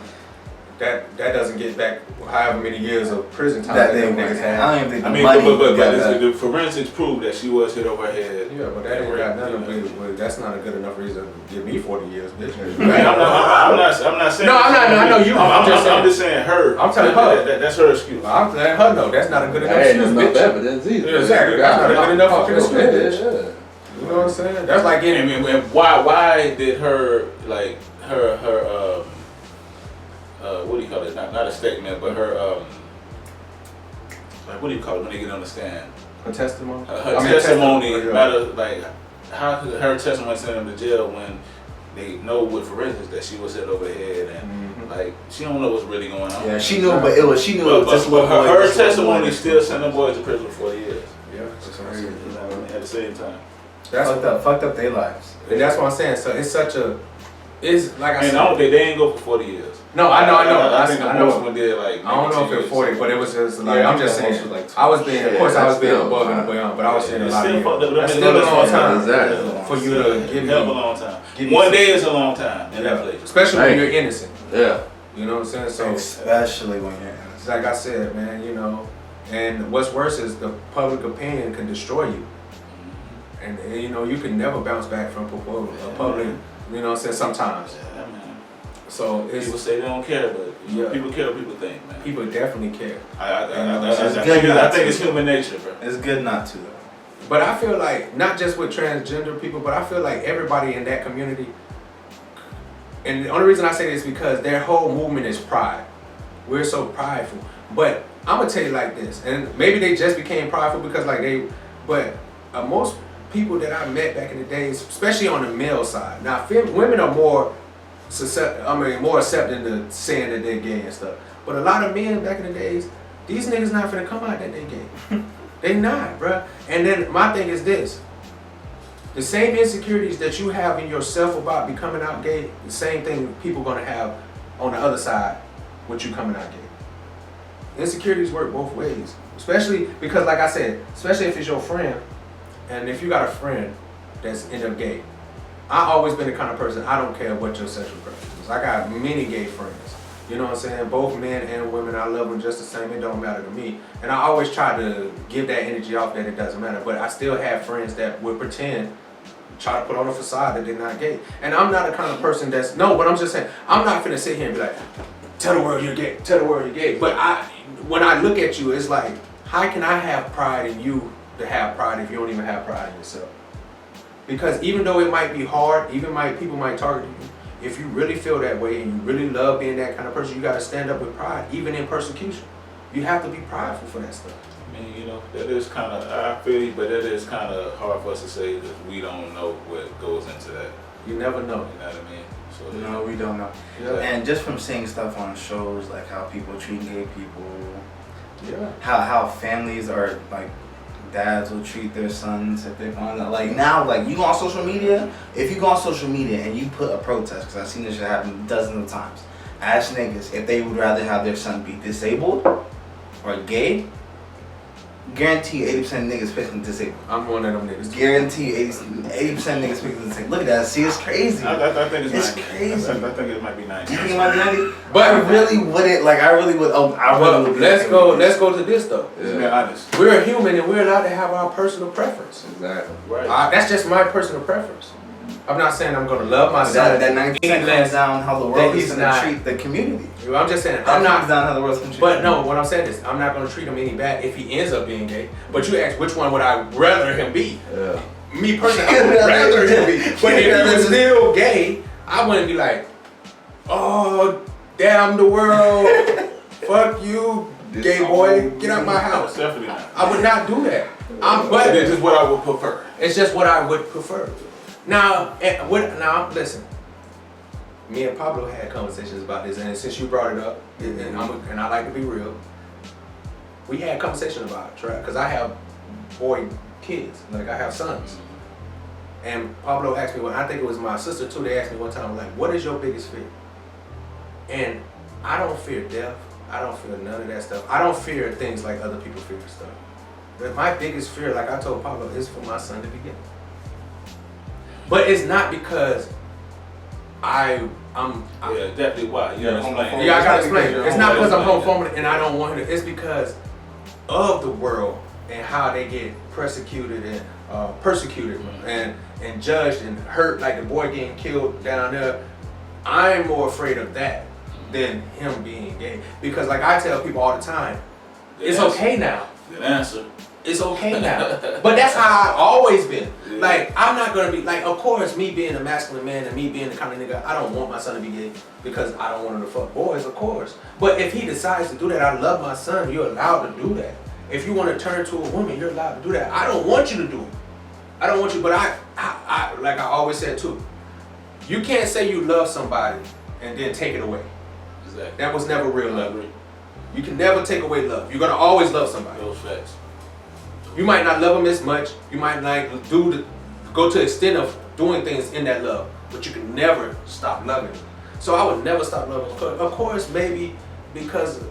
That doesn't get back however many years of prison time That them they niggas went. had. I don't even think I the mean, money but got that. the forensics proved that she was hit over her head. Yeah, but that ain't got nothing to do with. That's not a good enough reason to give me 40 years, bitch. I'm not saying. No, I'm not. I know you. I'm just saying her. I'm telling her. That's her excuse. I'm letting her know that's not a good enough That ain't excuse, enough bitch. evidence either. Yeah, exactly. That's not a good enough fucking excuse, bitch. Yeah. You know what I'm saying? That's like getting. And why did her what do you call it? Not a statement, but her like what do you call it when they get on the stand? Her testimony. Her testimony, like how could her testimony send them to jail when they know with forensics that she was hit over the head and like she don't know what's really going on. Yeah, she knew, but it was But this little boy. her testimony still sent them boys to prison for 40 years. Yeah, that's crazy. At the same time. That's fucked up their lives. And that's what I'm saying. So it's such a It's like I And said. they ain't go for 40 years. No, I know. I think I the know. most one did like. I don't know if maybe it's 10 years. 40, but it was just like, Yeah, I'm just I think saying. that was like I was being, of course, I was being that's above still and beyond, but I was saying a It's lot of still fucked up. years. That's still a long time Exactly. for you to give Hell of a me, long time. give me One some- day is a long time in that yeah, place. especially when Hey. you're innocent. Yeah. You know what I'm saying? So, Especially when you're it's like I said, man, you know, and what's worse is the public opinion can destroy you. And you know, you can never bounce back from a public, you know what I'm saying, sometimes. Yeah, man. So People it's, say they don't care, but you know, Yeah. people care what people think, man. people definitely care. I good think it's human nature, bro. It's good not to though. But I feel like, not just with transgender people, but I feel like everybody in that community, and the only reason I say this is because their whole movement is pride. We're so prideful. But I'm gonna tell you like this, and maybe they just became prideful because but most people that I met back in the days, especially on the male side, now women are more more accepting to saying that they're gay and stuff. But a lot of men back in the days, these niggas not finna come out that they gay. They not, bruh. And then my thing is this. The same insecurities that you have in yourself about becoming out gay, the same thing people gonna have on the other side with you coming out gay. Insecurities work both ways. Especially because, like I said, especially if it's your friend, and if you got a friend that's end up gay. I always been the kind of person, I don't care what your sexual preference is. I got many gay friends. You know what I'm saying? Both men and women, I love them just the same. It don't matter to me. And I always try to give that energy off that it doesn't matter. But I still have friends that would pretend, try to put on a facade that they're not gay. And I'm not the kind of person that's, no, but I'm just saying, I'm not finna sit here and be like, tell the world you're gay, tell the world you're gay. But when I look at you, it's like, how can I have pride in you to have pride if you don't even have pride in yourself? Because even though it might be hard, people might target you, if you really feel that way and you really love being that kind of person, you gotta stand up with pride, even in persecution. You have to be prideful for that stuff. I mean, you know, that is kind of, I feel you, but that is kind of hard for us to say because we don't know what goes into that. You never know. You know what I mean? So No, we don't know. Yeah. And just from seeing stuff on shows, like how people treat gay people, Yeah. how families are like, dads will treat their sons if they're on like now, like you go on social media. If you go on social media and you put a protest, because I've seen this shit happen dozens of times. Ask niggas if they would rather have their son be disabled or gay. Guarantee 80% of niggas picking disabled. I'm one of them niggas. Guarantee 80% niggas picking disabled. Look at that. See, it's crazy. I think It's 90. crazy. I think it might be 90. You think it might be 90? But I really wouldn't. Like, I really would. Oh, I really Well, would. let's go to this though. Let's be honest. We're human and we're allowed to have our personal preference. Exactly. Right. That's just my personal preference. I'm not saying I'm gonna love my son. That 90% comes down how the that world he's is going not- to treat the community. I'm just saying, That I'm comes not. down how the world's going to treat. But no, what I'm saying is, I'm not gonna treat him any bad if he ends up being gay. But you ask, which one would I rather him be? Yeah. Me personally, I would rather him be. But if he was still gay, I wouldn't be like, oh, damn the world, fuck you, gay boy, get out my house. Definitely not. I would not do that. But But it's just what I would prefer. it's just what I would prefer. Now, listen. Me and Pablo had conversations about this, and since you brought it up, and I like to be real, we had conversation about it, right? Because I have boy kids, like I have sons. And Pablo asked me, I think it was my sister too, they asked me one time, like, what is your biggest fear? And I don't fear death. I don't fear none of that stuff. I don't fear things like other people fear stuff. But my biggest fear, like I told Pablo, is for my son to be gay. But it's not because I'm Yeah, definitely why. You gotta explain. yeah, I gotta explain. Your It's own not way because of I'm explaining homophobic and I don't want him to. It's because of the world and how they get persecuted and persecuted and judged and hurt, like the boy getting killed down there. I'm more afraid of that than him being gay. Because like I tell people all the time, Good it's answer. okay now. Good answer. It's okay now. But that's how I've always been. Yeah. Like, I'm not gonna be, like, of course, me being a masculine man and me being the kind of nigga, I don't want my son to be gay because I don't want him to fuck boys, of course. But if he decides to do that, I love my son, you're allowed to do that. If you want to turn to a woman, you're allowed to do that. I don't want you to do it. I don't want you, but I like I always said too, you can't say you love somebody and then take it away. Exactly. That was never real I love. agree. You can never take away love. You're gonna always love somebody. Those facts. You might not love them as much. You might not go to the extent of doing things in that love, but you can never stop loving them. So I would never stop loving them. Of course, maybe because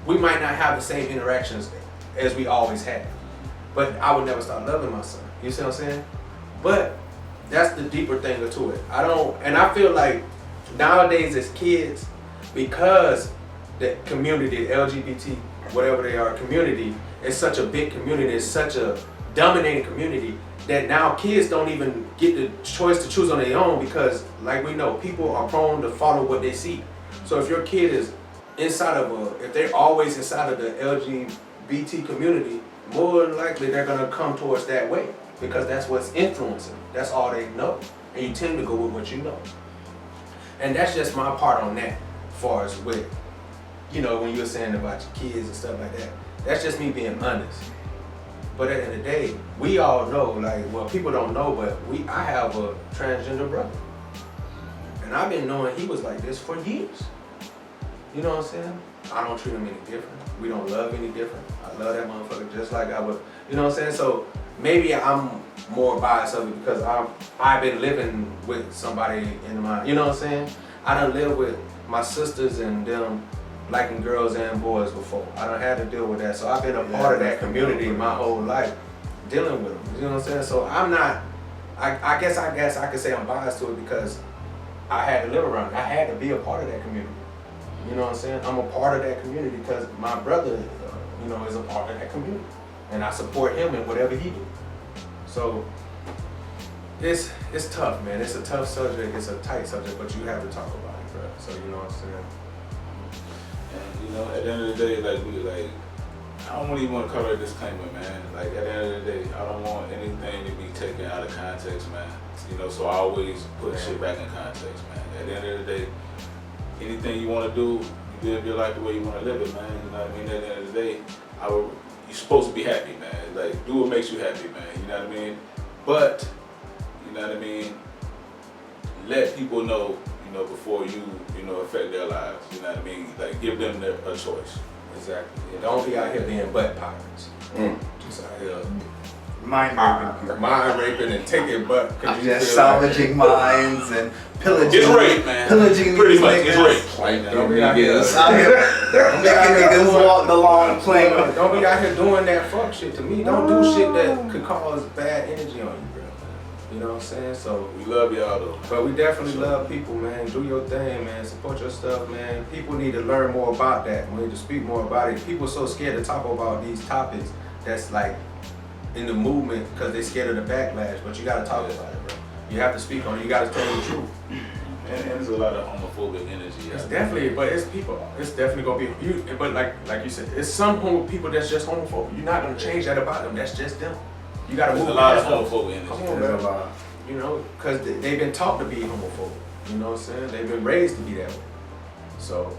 we might not have the same interactions as we always had, but I would never stop loving my son. You see what I'm saying? But that's the deeper thing to it. I feel like nowadays as kids, because the community, LGBT, whatever they are, community is such a big community, it's such a dominating community, that now kids don't even get the choice to choose on their own, because like we know, people are prone to follow what they see. So if your kid is if they're always inside of the LGBT community, more than likely they're gonna come towards that way, because that's what's influencing. That's all they know, and you tend to go with what you know. And that's just my part on that, as far as with, when you were saying about your kids and stuff like that. That's just me being honest. But at the end of the day, we all know, people don't know, but I have a transgender brother. And I've been knowing he was like this for years. You know what I'm saying? I don't treat him any different. We don't love any different. I love that motherfucker just like I would. You know what I'm saying? So maybe I'm more biased of it because I've been living with somebody in my, you know what I'm saying? I done lived with my sisters and them liking girls and boys before. I done had to deal with that. So I've been a part of that community my whole life, dealing with them. You know what I'm saying? So I'm not, I guess I could say I'm biased to it because I had to live around it. I had to be a part of that community. You know what I'm saying? I'm a part of that community because my brother, is a part of that community. And I support him in whatever he do. So it's tough, man. It's a tough subject. It's a tight subject, but you have to talk about it, bro. So you know what I'm saying? And at the end of the day, I don't even want to cover a disclaimer, man. Like at the end of the day, I don't want anything to be taken out of context, man. So I always put shit back in context, man. At the end of the day, anything you want to do, you live your life the way you want to live it, man. You know what I mean? At the end of the day, you're supposed to be happy, man. Like, do what makes you happy, man. You know what I mean? But, you know what I mean? Let people know, before you, affect their lives. You know what I mean? Like, give them a choice. Exactly. Yeah, don't be out here being butt pirates. Just out here Mind raping and taking butt. Just salvaging minds and pillaging. It's rape, man. Pillaging pretty these much. niggas. It's rape. Like Don't be out here. Making niggas walk the long plane. Don't be out here doing that fuck shit to me. Don't do shit that could cause bad energy on you, bro. You know what I'm saying? So We love y'all, though. but we definitely love people, man. Do your thing, man. Support your stuff, man. People need to learn more about that. We need to speak more about it. People are so scared to talk about these topics that's like in the movement because they're scared of the backlash. But you gotta talk about it, bro. You have to speak on it. You gotta tell the truth. And there's a lot of homophobic energy. It's definitely, but it's people. It's definitely gonna be you. But like you said, it's some people that's just homophobic. You're not gonna change that about them. That's just them. You gotta There's move a lot of past them. homophobic energy. Come on, man. Because they've been taught to be homophobic. You know what I'm saying? They've been raised to be that way. So,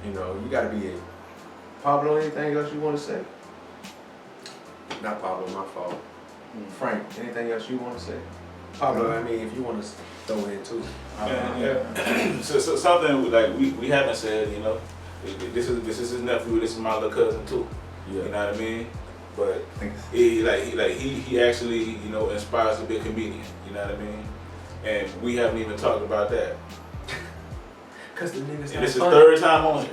you gotta be it. Pablo, anything else you want to say? Not Pablo, my fault. Frank, anything else you want to say? Pablo, I mean, if you want to throw in too. Yeah. So something like we haven't said, this is his nephew, this is my little cousin too. Yeah. You know what I mean? But he actually, inspires to be a comedian, you know what I mean? And we haven't even talked about that. Cause the niggas And this is third time on here.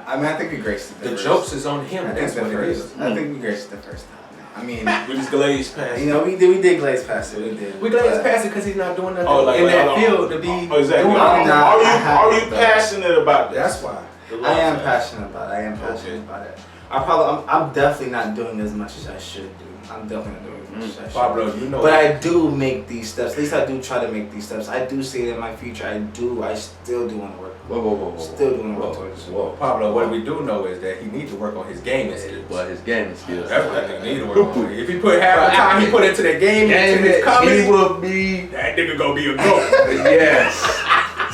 I think we graced it. The jokes is on him. That's what it is. I think we graced it the first time. I mean, We just glazed past. we did glaze past it. We did. We glazed past it because he's not doing nothing Oh, in that field to be exactly. doing Are you passionate about this? That's why. I am passionate about it. I'm definitely not doing as much as I should do. I'm definitely not doing as much as I should. Pablo, But I do make these steps. At least I do try to make these steps. I do see it in my future. I still do want to work. Whoa. Still doing work towards it. Whoa. Pablo, what we do know is that he needs to work on his gaming skills. Well, his gaming skills. That's what he needs to work on. If he put half the time he put into the game, into his comedy, he will be. that nigga gonna be a goat. Yes.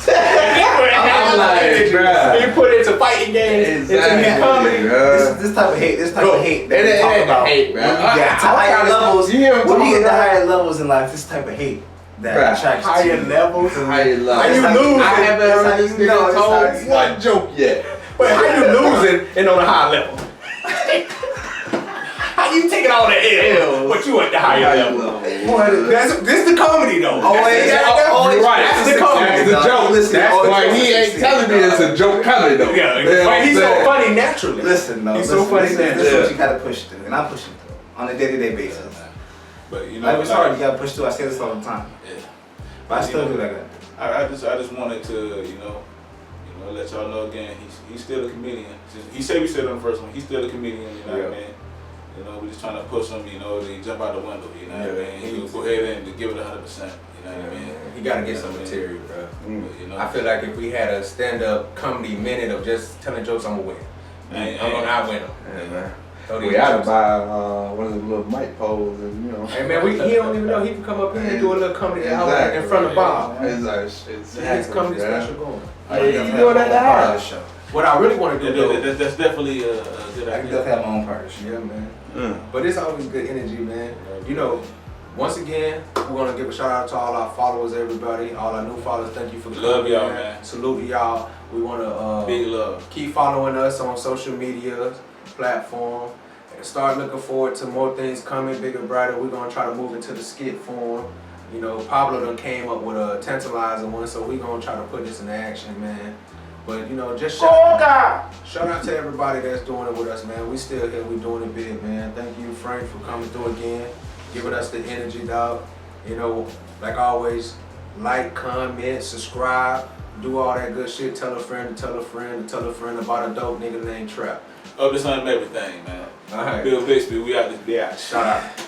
I'm like, bruh. He put into fighting games, into his comedy. This type of hate that we talk about. Hate, When you get to higher levels, when you get to higher levels in life, this type of hate that attracts Higher to levels. Higher levels. How you losing? I haven't heard this nigga told it's one joke yet. But how you losing and on a high level? How you taking all the L, but you at the higher level? This the comedy though. Always, That's the comedy. That's the joke. Listen, That's always Like he listen, ain't telling me it's a joke coming though. Yeah, You know what but he's I'm so saying? funny naturally. Listen, no. He's so funny This naturally. is what you gotta push through, and I'm pushing through on a day-to-day basis. But you know, Like it's hard, you gotta push through. I say this all the time, Yeah. but I still do like that. I just wanted to, let y'all know again. He's still a comedian. He said we said on the first one. He's still a comedian. You know what I mean? We just trying to push him. To jump out the window. You know what I mean? Go ahead and give it 100%. You know what I mean? He gotta get some material, bro. But, I feel like if we had a stand-up comedy minute of just telling jokes, I'm gonna win. I'm gonna outwin him. Yeah, man. Throw these We ought to jokes. buy one of the little mic poles and Hey man, he don't even know. He can come up here and do a little comedy hour in front of Bob. Exactly. His comedy special going. I you can doing that definitely have my own part now? of the show. What I really want to do though, that's definitely a good I can idea. definitely have my own part of the show. yeah man. Mm. But it's always good energy, man. Once again, we're gonna give a shout out to all our followers, everybody, all our new followers. Thank you for coming. Love y'all, man. Salute to y'all. We wanna Big love. keep following us on social media platform. And start looking forward to more things coming, bigger, brighter. We're gonna try to move into the skit form. Pablo done came up with a tantalizing one, so we're gonna try to put this into action, man. But just shout out to everybody that's doing it with us, man. We still here, we doing it big, man. Thank you, Frank, for coming through again, giving us the energy, dog. Like always, like, comment, subscribe, do all that good shit. Tell a friend to tell a friend to tell a friend about a dope nigga named Trap. Up to something, everything, man. All right. Bill Bixby, we out this bitch. Shout out.